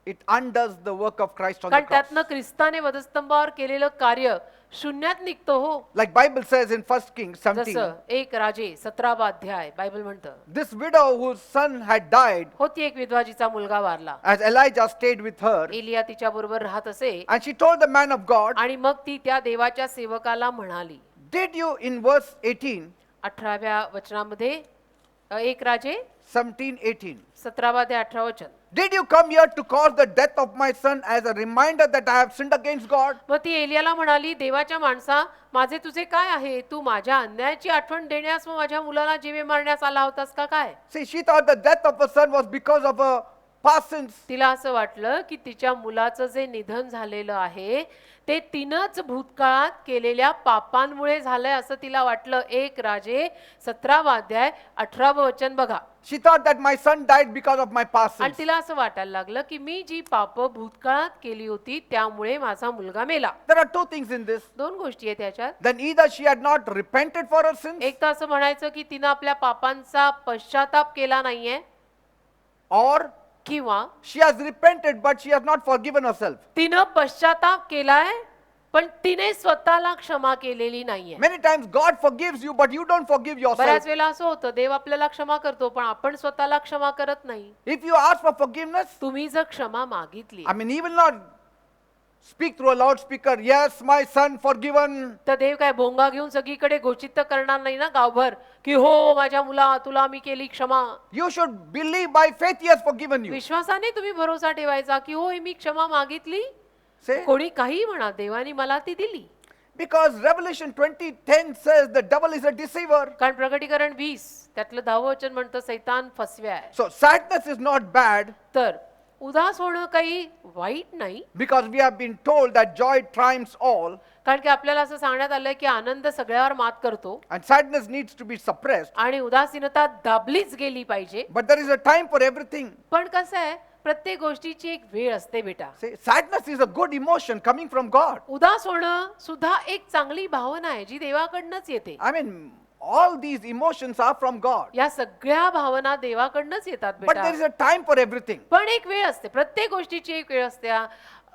C: It undoes the work of Christ on the
D: कारण
C: cross.
D: त्यातनं ख्रिस्ताने वधस्तंभावर केलेलं कार्य शून्यात निघतो हो.
C: Like Bible says in 1 Kings 17,
D: जसं एक राजे 17वा अध्याय बायबल म्हणतं,
C: this widow whose son had died,
D: होती एक विधवा जिचा मुलगा वारला,
C: as Elijah stayed with her,
D: Elia तिच्या बरोबर राहत असे,
C: and she told the man of God,
D: आणि मग ती त्या देवाच्या सेवकाला म्हणाली.
C: did you in verse 18,
D: 18व्या वचनामध्ये, एक राजे
C: 17:18,
D: 17वा अध्याय 18 वचन,
C: did you come here to cause the death of my son as a reminder that I have sinned against God?
D: मग ती एलियाला म्हणाली, देवाच्या माणसा, माझे तुझे काय आहे, तू माझ्या अन्यायाची आठवण देण्यास व माझ्या मुलाला जीवे मारण्यास आला होतास का काय?
C: See, she thought the death of her son was because of her past sins.
D: तिला असं वाटलं की तिच्या मुलाचं जे निधन झालेलं आहे ते तिनंच भूतकाळात केलेल्या पापांमुळे झालंय असं तिला वाटलं. एक राजे 17वा अध्याय 18वं वचन बघा.
C: She thought that my son died because of my past
D: आणि
C: sins.
D: तिला असं वाटायला लागलं की मी जी पाप भूतकाळात केली होती त्यामुळे माझा मुलगा मेला.
C: There are two things in this.
D: दोन गोष्टी आहेत त्याच्यात.
C: Then either she had not repented for her sins,
D: एक तर असं म्हणायचं की तिनं आपल्या पापांचा पश्चाताप केला नाहीये,
C: or
D: किंवा
C: she has repented but she has not forgiven herself.
D: तिनं पश्चाताप केलाय पण तिने स्वतःला क्षमा केलेली नाहीये.
C: Many times God forgives you but you don't forgive yourself.
D: बऱ्याच वेळा असं होतं, देव आपल्याला क्षमा करतो पण आपण स्वतःला क्षमा करत नाही.
C: If you ask for forgiveness,
D: तुम्ही जर क्षमा मागितली
C: I mean, he will not speak through a loudspeaker, yes, my son forgiven.
D: तर देव काय भोंगा घेऊन सगळीकडे घोषित तर करणार नाही ना गावभर की हो माझ्या मुला तुला मी केली क्षमा.
C: You should believe by faith he has forgiven you.
D: विश्वासाने तुम्ही भरोसा ठेवायचा की हो मी क्षमा मागितली,
C: Say,
D: कोणी काही म्हणा देवाने मला ती दिली.
C: because Revelation 20:10 says the devil is a deceiver.
D: कारण प्रकटीकरण 20 त्यातलं 10वं वचन म्हणतं सैतान फसव्या आहे.
C: So sadness is not bad
D: तर उदास होणं काही वाईट नाही,
C: because we have been told that joy triumphs all
D: कारण की आपल्याला असं सांगण्यात आलंय की आनंद सगळ्यावर मात करतो
C: and sadness needs to be suppressed.
D: आणि उदासीनता दाबलीच गेली पाहिजे.
C: But there is a time for everything.
D: पण कसं आहे, प्रत्येक गोष्टीची एक वेळ असते बेटा.
C: See, sadness is a good emotion coming from God.
D: उदास होणं सुद्धा एक चांगली भावना आहे जी देवाकडनंच येते.
C: I mean, all these emotions are from God.
D: या सगळ्या भावना देवाकडनंच येतात
C: But there is
D: बेटा.
C: a time for everything.
D: पण एक वेळ असते, प्रत्येक गोष्टीची एक वेळ असते.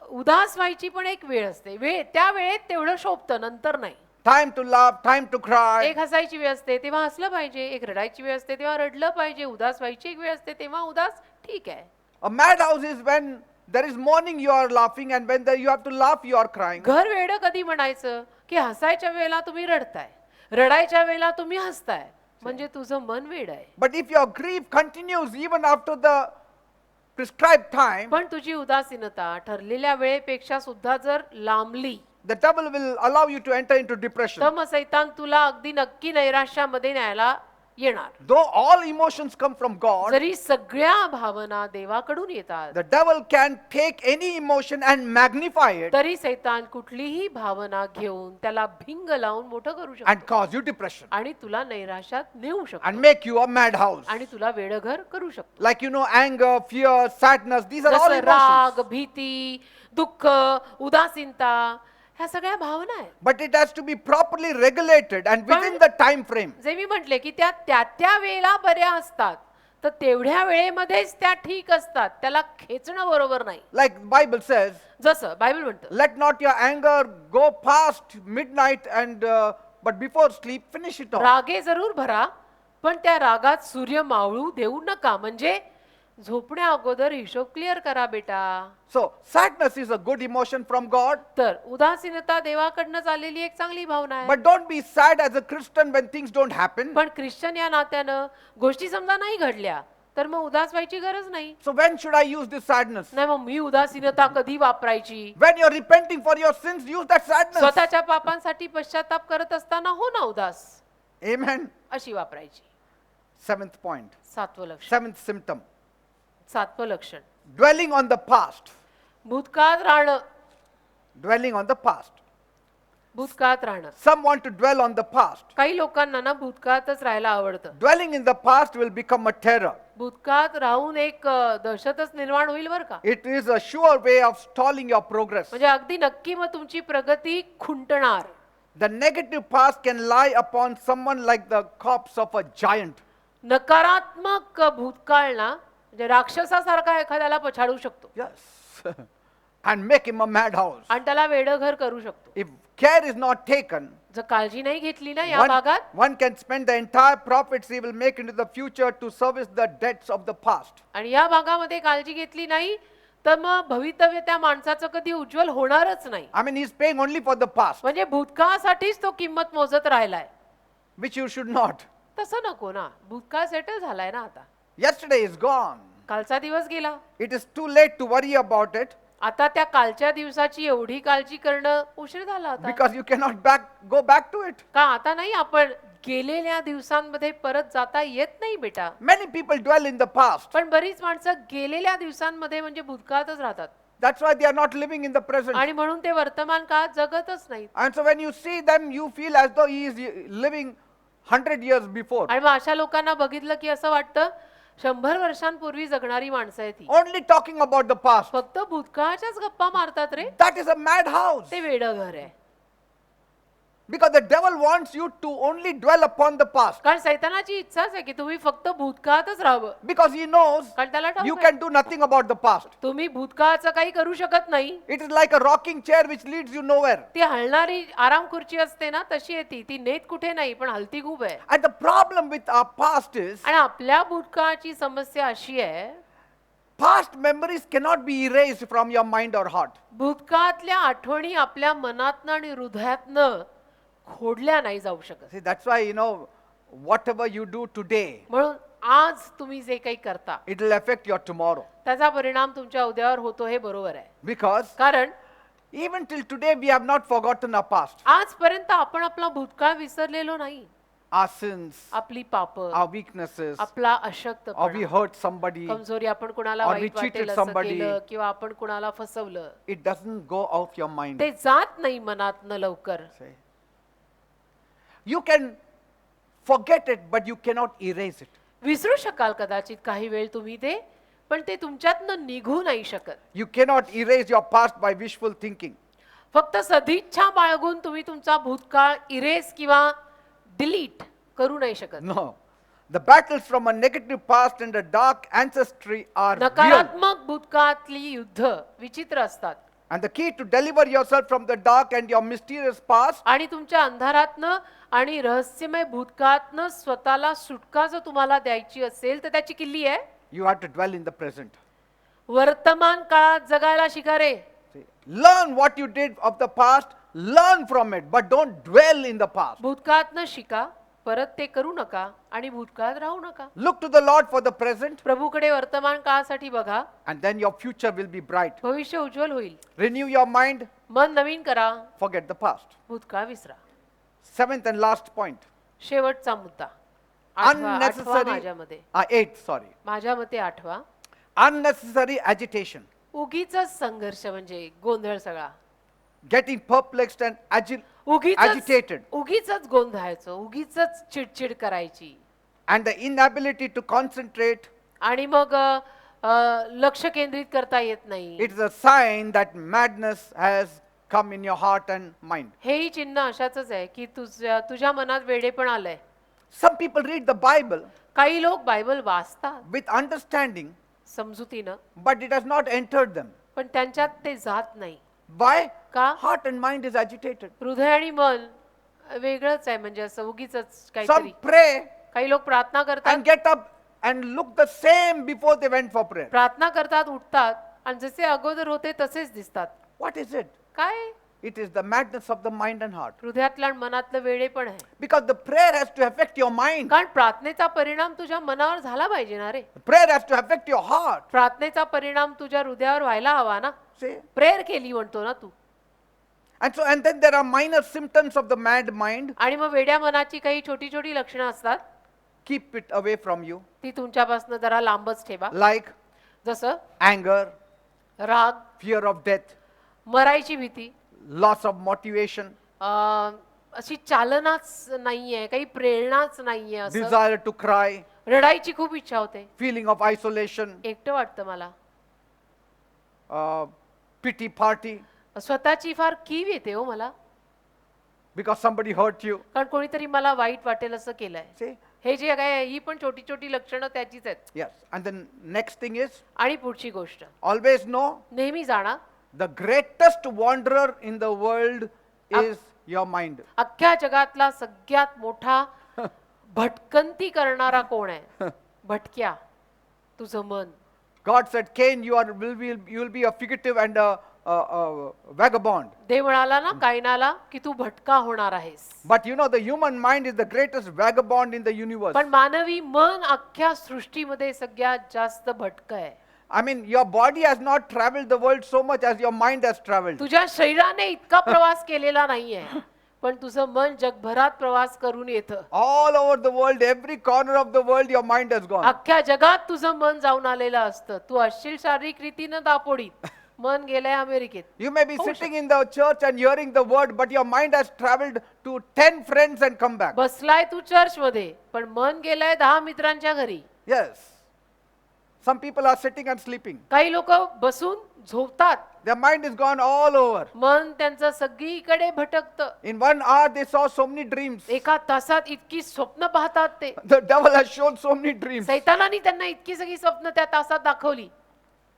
D: उदास व्हायची पण एक वेळ असते. त्या वेळेत तेवढं शोभतं, नंतर नाही.
C: Time to laugh, time to cry.
D: एक हसायची वेळ असते तेव्हा हसलं पाहिजे, एक रडायची वेळ असते तेव्हा रडलं पाहिजे, उदास व्हायची एक वेळ असते तेव्हा उदास ठीक आहे.
C: A madhouse is when there is mourning, you are laughing, and when you have to laugh, you are crying.
D: घर वेडं कधी म्हणायचं की हसायच्या वेळेला तुम्ही रडताय, रडायच्या वेळेला तुम्ही हसताय, म्हणजे तुझं मन वेड आहे.
C: But if your grief continues even after the prescribed time,
D: पण तुझी उदासीनता ठरलेल्या वेळेपेक्षा सुद्धा जर लांबली
C: the devil will allow you to enter into depression.
D: तर मग सैतान तुला अगदी नक्की नैराश्यामध्ये न्यायला येणार.
C: Though all emotions come from God,
D: जरी सगळ्या भावना देवाकडून येतात
C: the devil can take any emotion and magnify it
D: तरी सैतान कुठलीही भावना घेऊन त्याला भिंग लावून मोठं करू
C: and
D: शकतो
C: cause you depression
D: आणि तुला नैराश्यात नेऊ
C: and
D: शकतो
C: make you a madhouse.
D: आणि तुला वेडघर करू शकतो.
C: Like anger, fear, sadness, these are all
D: जसं
C: emotions.
D: राग, भीती, दुःख, उदासीनता ह्या सगळ्या भावना आहेत.
C: But it has to be properly regulated and within the time frame.
D: जे मी म्हटले की त्या वेळेला बऱ्या असतात, तर तेवढ्या वेळेमध्येच त्या ठीक असतात, त्याला खेचणं बरोबर नाही.
C: Like Bible says,
D: जसं बायबल म्हणतं,
C: let not your anger go past midnight but before sleep finish it off.
D: रागे जरूर भरा पण त्या रागात सूर्य मावळू देऊ नका. म्हणजे झोपण्या अगोदर हिशोब क्लिअर करा बेटा.
C: So sadness is a good emotion from God.
D: तर उदासीनता देवाकडनं आलेली एक चांगली भावना आहे.
C: But don't be sad as a Christian when things don't happen.
D: पण ख्रिश्चन या नात्यानं गोष्टी समजा नाही घडल्या तर मग उदास व्हायची गरज नाही.
C: So when should I use this sadness?
D: नाही मग मी उदासीनता कधी वापरायची?
C: When you're repenting for your sins, use that sadness.
D: स्वतःच्या पापांसाठी पश्चाताप करत असताना हो ना उदास,
C: Amen.
D: अशी वापरायची.
C: 7th point.
D: 7वं लक्षण.
C: 7th symptom.
D: 7वं लक्षण,
C: Dwelling on the past.
D: भूतकाळात राहणं.
C: Dwelling on the past.
D: भूतकाळात राहणं.
C: Some want to dwell on the past.
D: काही लोकांना ना भूतकाळातच राहायला आवडतं.
C: Dwelling in the past will become a terror.
D: भूतकाळात राहून एक दहशतच निर्माण होईल बरं का.
C: It is a sure way of stalling your progress.
D: म्हणजे अगदी नक्की मग तुमची प्रगती खुंटणार.
C: The negative past can lie upon someone like the corpse of a giant.
D: नकारात्मक भूतकाळ ना म्हणजे राक्षसासारखा एखाद्याला पछाडू शकतो
C: Yes. And make him a madhouse.
D: आणि त्याला वेडघर करू शकतो.
C: If care is not taken,
D: जर काळजी नाही घेतली ना या भागात,
C: one can spend the entire profits he will make into the future to service the debts of the past.
D: आणि या भागामध्ये काळजी घेतली नाही तर मग भवितव्य त्या माणसाचं कधी उज्ज्वल होणारच नाही.
C: I mean, he's paying only for the past,
D: म्हणजे भूतकाळासाठीच तो किंमत मोजत राहिलाय.
C: which you should not.
D: तसं नको ना, भूतकाळ सेटल झालाय ना आता.
C: Yesterday is gone.
D: कालचा दिवस गेला.
C: It is too late to worry about it
D: आता त्या कालच्या दिवसाची एवढी काळजी करणं उशीर झाला आता.
C: because you cannot go back to it.
D: का आता नाही, आपण गेलेल्या दिवसांमध्ये परत जाता येत नाही बेटा.
C: Many people dwell in the past.
D: पण बरीच माणसं गेलेल्या दिवसांमध्ये म्हणजे भूतकाळातच राहतात
C: That's why they are not living in the present.
D: आणि म्हणून ते वर्तमान काळात जगतच नाहीत.
C: And so when you see them, you feel as though he is living 100 years before.
D: आणि मग अशा लोकांना बघितलं की असं वाटतं 100 वर्षांपूर्वी जगणारी माणसं आहेत ही.
C: Only talking about the past.
D: फक्त भूतकाळाच्याच गप्पा मारतात रे.
C: That is a madhouse.
D: ते वेडं घर आहे.
C: Because the devil wants you to only dwell upon the past.
D: कारण सैतानाची इच्छाच आहे की तुम्ही फक्त भूतकाळातच राहावं.
C: Because he knows
D: कारण त्याला ठाऊक
C: you
D: आहे,
C: can do nothing about the past.
D: तुम्ही भूतकाळाचं काही करू शकत नाही.
C: It is like a rocking chair which leads you nowhere.
D: ती हलणारी आराम खुर्ची असते ना तशी आहे ती नेत कुठे नाही पण हलती खूप आहे.
C: And the problem with our past is
D: आणि आपल्या भूतकाळाची समस्या अशी आहे,
C: past memories cannot be erased from your mind or heart.
D: भूतकाळातल्या आठवणी आपल्या मनातनं आणि हृदयातनं खोडल्या नाही जाऊ शकत.
C: See, that's why, whatever you do today,
D: म्हणून आज तुम्ही जे काही करता
C: it will affect your tomorrow.
D: त्याचा परिणाम तुमच्या उद्यावर होतो हे बरोबर आहे.
C: Because
D: कारण
C: even till today, we have not forgotten our past,
D: आजपर्यंत आपण आपला भूतकाळ विसरलेलो नाही.
C: our sins,
D: आपली पाप,
C: our weaknesses,
D: आपला
C: or we
D: अशक्तपणा,
C: hurt somebody.
D: कमजोरी, आपण कुणाला
C: or we
D: वाईट
C: cheated
D: वाटेल असं
C: somebody.
D: केलं किंवा आपण कुणाला फसवलं,
C: It doesn't go off your mind.
D: ते जात नाही मनातनं लवकर.
C: See? You can forget it, but you cannot erase it.
D: विसरू शकाल कदाचित काही वेळ तुम्ही ते, पण ते तुमच्यातनं निघू नाही शकत.
C: You cannot erase your past by wishful thinking.
D: फक्त सदिच्छा बाळगून तुम्ही तुमचा भूतकाळ इरेज किंवा डिलीट करू नाही शकत.
C: No. The battles from a negative past and a dark ancestry are real.
D: नकारात्मक भूतकाळातली युद्ध विचित्र असतात.
C: And the key to deliver yourself from the dark and your mysterious past
D: आणि तुमच्या अंधारातनं आणि रहस्यमय भूतकाळातनं स्वतःला सुटका जर तुम्हाला द्यायची असेल तर त्याची किल्ली आहे
C: you have to dwell in the present.
D: वर्तमान काळात जगायला शिका रे.
C: See, learn what you did of the past, learn from it, but don't dwell in the past.
D: भूतकाळातनं शिका, परत ते करू नका आणि भूतकाळात राहू नका.
C: Look to the Lord for the present,
D: प्रभूकडे वर्तमान काळासाठी बघा,
C: and then your future will be bright.
D: भविष्य उज्ज्वल होईल.
C: Renew your mind,
D: मन नवीन करा,
C: forget the past.
D: भूतकाळ विसरा.
C: Seventh and last point.
D: शेवटचा मुद्दा आठवा
C: Unnecessary.
D: माझ्यामध्ये
C: Eighth, sorry.
D: माझ्या मते आठवा,
C: Unnecessary agitation.
D: उगीच संघर्ष म्हणजे गोंधळ सगळा.
C: Getting perplexed and
D: उगीच
C: agitated.
D: उगीच गोंधळायचं, उगीच चिडचिड करायची
C: And the inability to concentrate.
D: आणि मग लक्ष केंद्रित करता येत नाही.
C: It is a sign that madness has come in your heart and mind.
D: हेही चिन्ह अशाच आहे की तुझ्या मनात वेडेपण आलंय.
C: Some people read the Bible
D: काही लोक बायबल वाचतात
C: with understanding,
D: समजुतीनं,
C: but it has not entered them.
D: पण त्यांच्यात ते जात नाही.
C: Why?
D: का?
C: Heart and mind is agitated.
D: हृदय आणि मन वेगळंच आहे, म्हणजे असं उगीच
C: Some
D: काहीतरी.
C: pray
D: काही लोक प्रार्थना
C: and
D: करतात,
C: get up and look the same before they went for prayer.
D: प्रार्थना करतात, उठतात आणि जसे अगोदर होते तसेच दिसतात.
C: What is it?
D: काय?
C: It is the madness of the mind and heart.
D: हृदयातलं आणि मनातलं वेडेपण आहे.
C: Because the prayer has to affect your mind.
D: कारण प्रार्थनेचा परिणाम तुझ्या मनावर झाला पाहिजे ना रे.
C: Prayer has to affect your heart.
D: प्रार्थनेचा परिणाम तुझ्या हृदयावर व्हायला हवा ना.
C: See?
D: प्रेयर केली म्हणतो ना तू.
C: And then there are minor symptoms of the mad mind.
D: आणि मग वेड्या मनाची काही छोटी छोटी लक्षणं असतात.
C: Keep it away from you.
D: ती तुमच्यापासून जरा लांबच ठेवा.
C: Like
D: जसं
C: anger,
D: राग,
C: fear of death,
D: मरायची भीती,
C: loss of motivation,
D: अशी चालनाच नाहीये, काही प्रेरणाच नाहीये, असं
C: desire to cry,
D: रडायची खूप इच्छा होते,
C: feeling of isolation,
D: एकटं वाटतं मला,
C: pity party
D: स्वतःची फार कीव येते हो मला,
C: because somebody hurt you.
D: कारण कोणीतरी मला वाईट वाटेल असं केलंय.
C: See?
D: हे जे काय आहे, ही पण छोटी छोटी लक्षणं त्याचीच आहेत.
C: Yes. And the next thing is,
D: आणि पुढची गोष्ट,
C: always know
D: नेहमी जाणा,
C: the greatest wanderer in the world is your mind.
D: अख्ख्या जगातला सगळ्यात मोठा भटकंती करणारा कोण आहे? भटक्या, तुझं मन.
C: God said, Cain, you will be a fugitive and a vagabond.
D: देव म्हणाला ना कायनाला की तू भटका होणार आहेस.
C: But you know, the human mind is the greatest vagabond in the universe.
D: पण मानवी मन अख्ख्या सृष्टीमध्ये सगळ्यात जास्त भटक आहे.
C: I mean, your body has not traveled the world so much as your mind has traveled.
D: तुझ्या शरीराने इतका प्रवास केलेला नाहीये, पण तुझं मन जगभरात प्रवास करून येतं.
C: All over the world, every corner of the world, your mind has gone.
D: अख्ख्या जगात तुझं मन जाऊन आलेलं असतं. तू असशील शारीरिक रीतीनं दापोडीत, मन गेलंय अमेरिकेत.
C: You may be sitting in the church and hearing the word, but your mind has traveled to 10 friends and come back.
D: बसलाय तू चर्च मध्ये, पण मन गेलंय 10 मित्रांच्या घरी.
C: Yes. Some people are sitting and sleeping.
D: काही लोक बसून झोपतात,
C: Their mind is gone all over.
D: मन त्यांचं सगळीकडे भटकतं.
C: In 1 hour, they saw so many dreams.
D: एका तासात इतकी स्वप्न पाहतात ते.
C: The devil has shown so many dreams.
D: सैतानाने त्यांना इतकी सगळी स्वप्न त्या तासात दाखवली.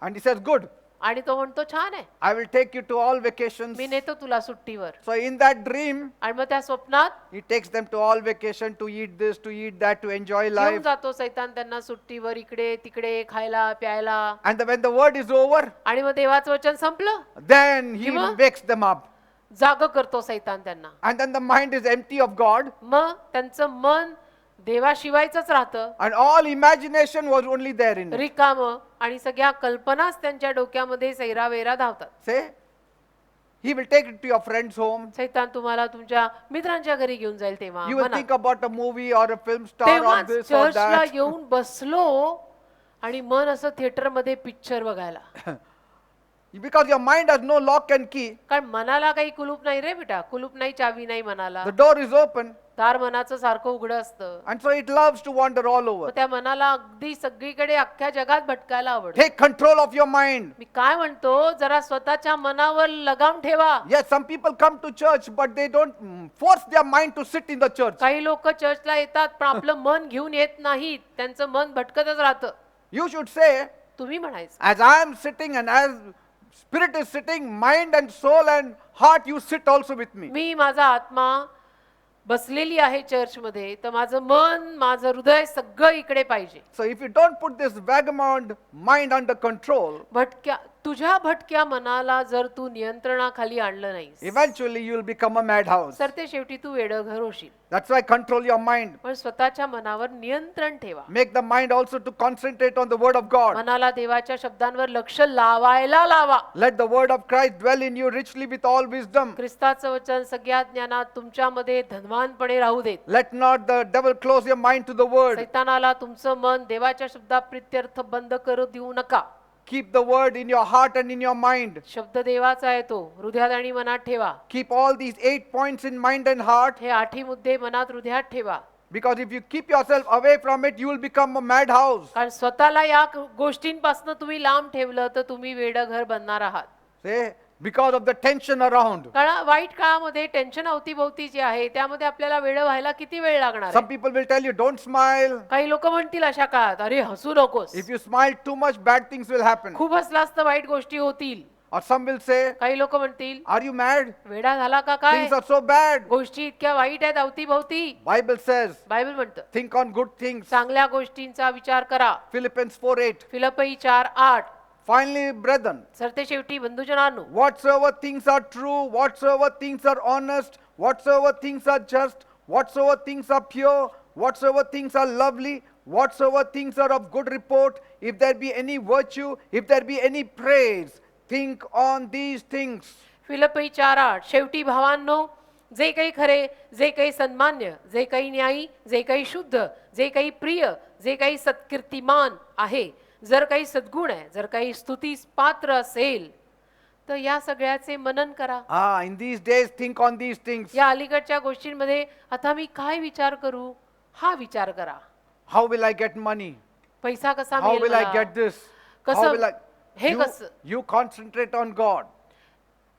C: And he says, good,
D: आणि तो म्हणतो छान आहे,
C: I will take you to all vacations.
D: मी नेतो तुला सुट्टीवर.
C: So in that dream,
D: आणि मग त्या स्वप्नात
C: he takes them to all vacation to eat this, to eat that, to enjoy
D: घेऊन
C: life.
D: जातो सैतान त्यांना सुट्टीवर, इकडे तिकडे खायला प्यायला.
C: And when the word is over,
D: आणि मग देवाचं वचन संपलं,
C: then he
D: किंवा?
C: wakes them up.
D: जाग करतो सैतान त्यांना.
C: And then the mind is empty of God.
D: मग त्यांचं मन देवाशिवायचंच राहतं,
C: And all imagination was only there in it.
D: रिकाम, आणि सगळ्या कल्पनाच त्यांच्या डोक्यामध्ये सैरावेरा धावतात.
C: Say, he will take it to your friend's home.
D: सैतान तुम्हाला तुमच्या मित्रांच्या घरी घेऊन जाईल तेव्हा
C: You will
D: म्हणा.
C: think about a movie or a film star or
D: तेव्हाच
C: this or
D: चर्चला
C: that.
D: येऊन बसलो आणि मन असं थिएटर मध्ये पिक्चर बघायला.
C: Because your mind has no lock and key.
D: कारण मनाला काही कुलूप नाही रे बेटा, कुलूप नाही, चावी नाही मनाला.
C: The door is open.
D: उतार मनाचं सारखं उघडं असतं.
C: And so it loves to wander all
D: मग
C: over.
D: त्या मनाला अगदी सगळीकडे अख्ख्या जगात भटकायला आवडतं.
C: Take control of your mind.
D: मी काय म्हणतो, जरा स्वतःच्या मनावर लगाम ठेवा.
C: Yes, some people come to church, but they don't force their mind to sit in the church.
D: काही लोक चर्चला येतात पण आपलं मन घेऊन येत नाहीत, त्यांचं मन भटकतच राहतं.
C: You should say,
D: तुम्ही म्हणायचं,
C: as I am sitting and as Spirit is sitting, mind and soul and heart, you sit also with me.
D: मी माझा आत्मा बसलेली आहे चर्चमध्ये, तर माझं मन, माझं हृदय सगळं इकडे पाहिजे.
C: So if you don't put this vagabond mind under control,
D: तुझ्या भटक्या मनाला जर तू नियंत्रणाखाली आणलं नाहीस,
C: eventually you will become a madhouse.
D: तर ते शेवटी तू वेडघर होशील.
C: That's why control your mind.
D: पण स्वतःच्या मनावर नियंत्रण ठेवा.
C: Make the mind also to concentrate on the word of God.
D: मनाला देवाच्या शब्दांवर लक्ष लावायला लावा.
C: Let the word of Christ dwell in you richly with all wisdom.
D: ख्रिस्ताचं वचन सगळ्या ज्ञानात तुमच्यामध्ये धनवानपणे राहू देत.
C: Let not the devil close your mind to the word.
D: सैतानाला तुमचं मन देवाच्या शब्दाप्रित्यर्थ बंद करू देऊ नका.
C: Keep the word in your heart and in your mind.
D: शब्द देवाचा आहे, तो हृदयात आणि मनात ठेवा.
C: Keep all these 8 points in mind and heart,
D: हे 8 मुद्दे मनात हृदयात ठेवा.
C: because if you keep yourself away from it, you will become a madhouse.
D: कारण स्वतःला या गोष्टींपासून तुम्ही लांब ठेवलं तर तुम्ही वेडघर बनणार आहात.
C: Say, because of the tension around.
D: कारण वाईट काळामध्ये टेन्शन अवतीभोवती जे आहे त्यामध्ये आपल्याला वेड व्हायला किती वेळ लागणार
C: Some
D: आहे?
C: people will tell you, don't smile.
D: काही लोक म्हणतील अशा काळात, अरे हसू नकोस,
C: If you smile too much, bad things will happen.
D: खूप हसलास तर वाईट गोष्टी होतील.
C: Or some will say,
D: काही लोक म्हणतील,
C: are you mad?
D: वेडा झाला का काय,
C: Things are so bad.
D: गोष्टी इतक्या वाईट आहेत अवतीभोवती.
C: Bible says,
D: बायबल म्हणतं,
C: think on good things.
D: चांगल्या गोष्टींचा विचार करा.
C: Philippians 4:8.
D: Philippi 4:8.
C: Finally, brethren,
D: सरतेशेवटी बंधुजनांनो,
C: whatsoever things are true, whatsoever things are honest, whatsoever things are just, whatsoever things are pure, whatsoever things are lovely, whatsoever things are of good report, if there be any virtue, if there be any praise, think on these things.
D: फिलिप्पी 4:8. शेवटी भावांनो, जे काही खरे, जे काही सन्मान्य, जे काही न्यायी, जे काही शुद्ध, जे काही प्रिय, जे काही सत्कीर्तिमान आहे, जर काही सद्गुण आहे, जर काही स्तुतीस पात्र असेल, तर या सगळ्याचे मनन करा.
C: In these days, think on these things.
D: या अलीकडच्या गोष्टींमध्ये आता मी काय विचार करू, हा विचार करा.
C: How will I get money?
D: पैसा कसा
C: How
D: मिळेल
C: will I
D: मला?
C: get this?
D: कसं-
C: How will I?
D: हे
C: You,
D: कसं?
C: you concentrate on God.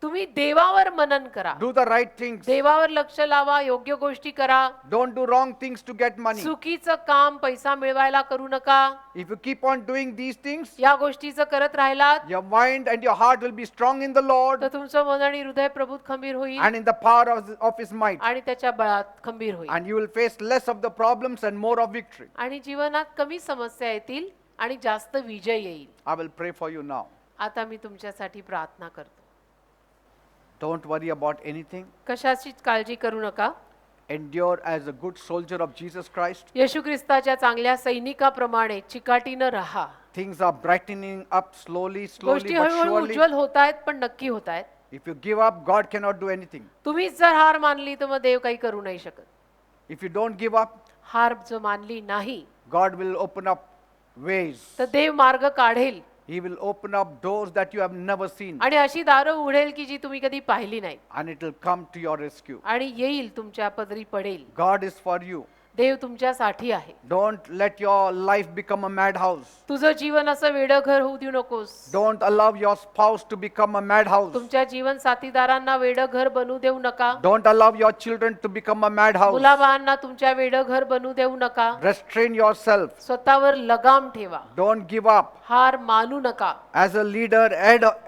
D: तुम्ही देवावर मनन करा.
C: Do the right things.
D: देवावर लक्ष लावा, योग्य गोष्टी करा.
C: Don't do wrong things to get money.
D: चुकीचं काम पैसा मिळवायला करू नका.
C: If you keep on doing these things,
D: या गोष्टीचं करत राहिलात
C: your mind and your heart will be strong in the Lord
D: तर तुमचं मन आणि हृदय प्रभूत खंबीर होईल
C: and in the power of His might.
D: आणि त्याच्या बळात खंबीर होईल.
C: And you will face less of the problems and more of victory.
D: आणि जीवनात कमी समस्या येतील आणि जास्त विजय येईल.
C: I will pray for you now.
D: आता मी तुमच्यासाठी प्रार्थना करतो.
C: Don't worry about anything.
D: कशाचीच काळजी करू नका.
C: Endure as a good soldier of Jesus Christ.
D: येशू ख्रिस्ताच्या चांगल्या सैनिकाप्रमाणे चिकाटीनं राहा.
C: Things are brightening up slowly,
D: गोष्टी
C: but
D: हळूहळू
C: surely.
D: उज्ज्वल होत आहेत, पण नक्की होत आहेत.
C: If you give up, God cannot do anything.
D: तुम्हीच जर हार मानली तर मग देव काही करू नाही शकत.
C: If you don't give up,
D: हार जर मानली नाही
C: God will open up ways.
D: तर देव मार्ग काढेल
C: He will open up doors that you have never seen.
D: आणि अशी दारं उघडेल की जी तुम्ही कधी पाहिली नाही
C: And it will come to your rescue.
D: आणि येईल तुमच्या पदरी पडेल.
C: God is for you.
D: देव तुमच्यासाठी आहे.
C: Don't let your life become a madhouse.
D: तुझं जीवन असं वेडघर होऊ देऊ नकोस.
C: Don't allow your spouse to become a madhouse.
D: तुमच्या जीवन साथीदारांना वेडघर बनू देऊ नका.
C: Don't allow your children to become a madhouse.
D: मुलाबाळांना तुमच्या वेडघर बनू देऊ नका.
C: Restrain yourself.
D: स्वतःवर लगाम ठेवा.
C: Don't give up.
D: हार मानू नका.
C: As a leader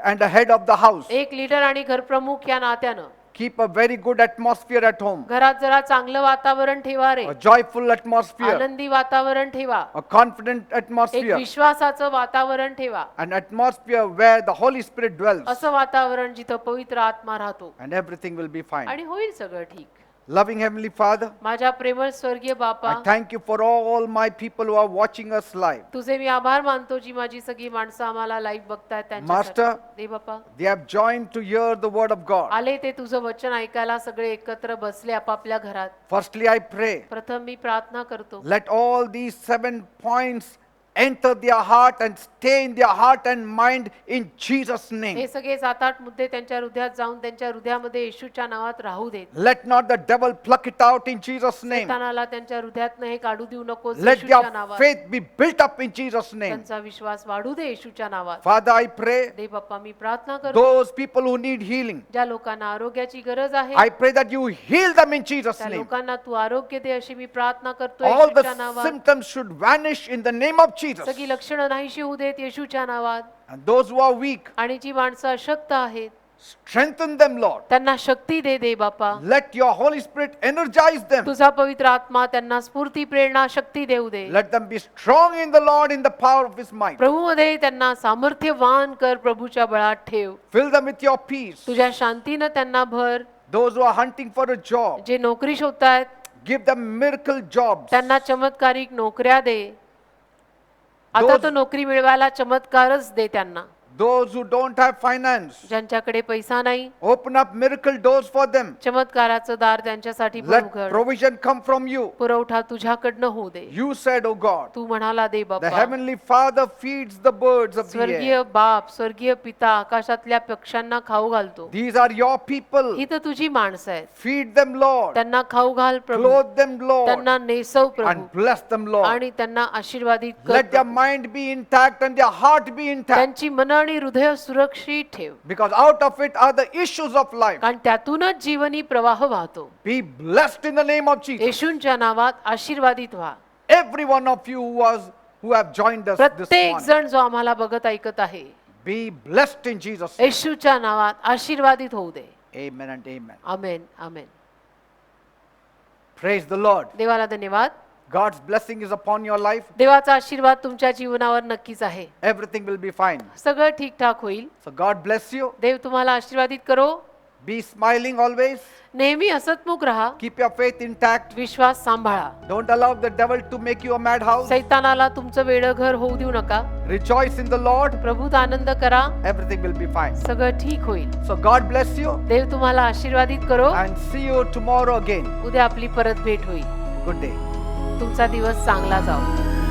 C: and a head of the house,
D: एक लीडर आणि घरप्रमुख या नात्यानं
C: keep a very good atmosphere at home.
D: घरात जरा चांगलं वातावरण ठेवा रे.
C: A joyful atmosphere.
D: आनंदी वातावरण ठेवा.
C: A confident
D: एक
C: atmosphere.
D: विश्वासाचं वातावरण ठेवा.
C: An atmosphere where the Holy Spirit dwells.
D: असं वातावरण जिथं पवित्र आत्मा राहतो
C: And everything will be fine.
D: आणि होईल सगळं ठीक.
C: Loving Heavenly Father,
D: माझ्या प्रेमळ स्वर्गीय बापा,
C: I thank you for all my people who are watching us live.
D: तुझे मी आभार मानतो जी माझी सगळी माणसं आम्हाला लाईव्ह बघतायत त्यांच्या.
C: Master,
D: दे बापा,
C: they have joined to hear the word of God.
D: आले ते तुझं वचन ऐकायला सगळे एकत्र बसले आपापल्या घरात.
C: Firstly, I pray,
D: प्रथम मी प्रार्थना करतो,
C: let all these 7 points enter their heart and stay in their heart and mind in Jesus' name.
D: हे सगळे 7-8 मुद्दे त्यांच्या हृदयात जाऊन त्यांच्या हृदयामध्ये येशूच्या नावात राहू देत.
C: Let not the devil pluck it out in Jesus' name.
D: शैतानाला त्यांच्या हृदयातनं हे काढू देऊ नकोस
C: Let
D: येशूच्या
C: their
D: नावात.
C: faith be built up in Jesus' name.
D: त्यांचा विश्वास वाढू दे येशूच्या नावात.
C: Father, I pray
D: देव बाप्पा मी प्रार्थना करतो
C: those people who need healing,
D: ज्या लोकांना आरोग्याची गरज आहे
C: I pray that you heal them in Jesus'
D: त्या
C: name.
D: लोकांना तू आरोग्य दे अशी मी प्रार्थना करतो
C: All
D: येशूच्या
C: the
D: नावात.
C: symptoms should vanish in the name of Jesus.
D: सगळी लक्षणं नाहीशी होऊ देत येशूच्या नावात.
C: And those who are weak,
D: आणि जी माणसं अशक्त आहेत
C: strengthen them, Lord.
D: त्यांना शक्ती दे दे बाप्पा.
C: Let your Holy Spirit energize them.
D: तुझा पवित्र आत्मा त्यांना स्फूर्ती प्रेरणा शक्ती देऊ दे.
C: Let them be strong in the Lord in the power of His might.
D: प्रभूमध्ये त्यांना सामर्थ्यवान कर, प्रभूच्या बळात ठेव.
C: Fill them with your peace.
D: तुझ्या शांतीनं त्यांना भर.
C: Those who are hunting for a job,
D: जे नोकरी शोधतायत
C: give them miracle jobs.
D: त्यांना चमत्कारिक नोकऱ्या दे. आता
C: Those-
D: तो नोकरी मिळवायला चमत्कारच दे त्यांना.
C: Those who don't have finance,
D: ज्यांच्याकडे पैसा नाही
C: open up miracle doors for them.
D: चमत्काराचं दार त्यांच्यासाठी पण
C: Let
D: उघड.
C: provision come from you.
D: पुरवठा तुझ्याकडनं होऊ दे.
C: You said, O God,
D: तू म्हणाला दे
C: the
D: Bappa.
C: heavenly Father feeds the birds of the air.
D: स्वर्गीय बाप स्वर्गीय पिता आकाशातल्या पक्ष्यांना खाऊ घालतो.
C: These are your people.
D: ही तर तुझी माणसं आहेत.
C: Feed them, Lord.
D: त्यांना खाऊ घाल प्रभू.
C: Clothe them, Lord.
D: त्यांना नेसव प्रभू
C: And bless them, Lord.
D: आणि त्यांना आशीर्वादित कर
C: Let their
D: Prabhu.
C: mind be intact and their heart be intact.
D: त्यांची मन आणि हृदय सुरक्षित ठेव.
C: Because out of it are the issues of life.
D: कारण त्यातूनच जीवनी प्रवाह वाहतो.
C: Be blessed in the name of Jesus.
D: येशूंच्या नावात आशीर्वादित व्हा.
C: Every one of you who have joined us this
D: प्रत्येक
C: morning.
D: जण जो आम्हाला बघत ऐकत आहे
C: Be blessed in Jesus' name.
D: येशूच्या नावात आशीर्वादित होऊ दे.
C: Amen and amen.
D: Amen amen.
C: Praise the Lord.
D: देवाला धन्यवाद.
C: God's blessing is upon your life.
D: देवाचा आशीर्वाद तुमच्या जीवनावर नक्कीच आहे.
C: Everything will be fine.
D: सगळं ठीकठाक होईल.
C: So God bless you.
D: देव तुम्हाला आशीर्वादित करो.
C: Be smiling always.
D: नेहमी हसतमुख राहा.
C: Keep your faith intact.
D: विश्वास सांभाळा.
C: Don't allow the devil to make you a madhouse.
D: सैतानाला तुमचं वेडं घर होऊ देऊ नका.
C: Rejoice in the Lord.
D: प्रभूत आनंद करा.
C: Everything will be fine.
D: सगळं ठीक होईल.
C: So God bless you
D: देव तुम्हाला आशीर्वादित करो.
C: and see you tomorrow again.
D: उद्या आपली परत भेट होईल.
C: Good day.
D: तुमचा दिवस चांगला जाओ.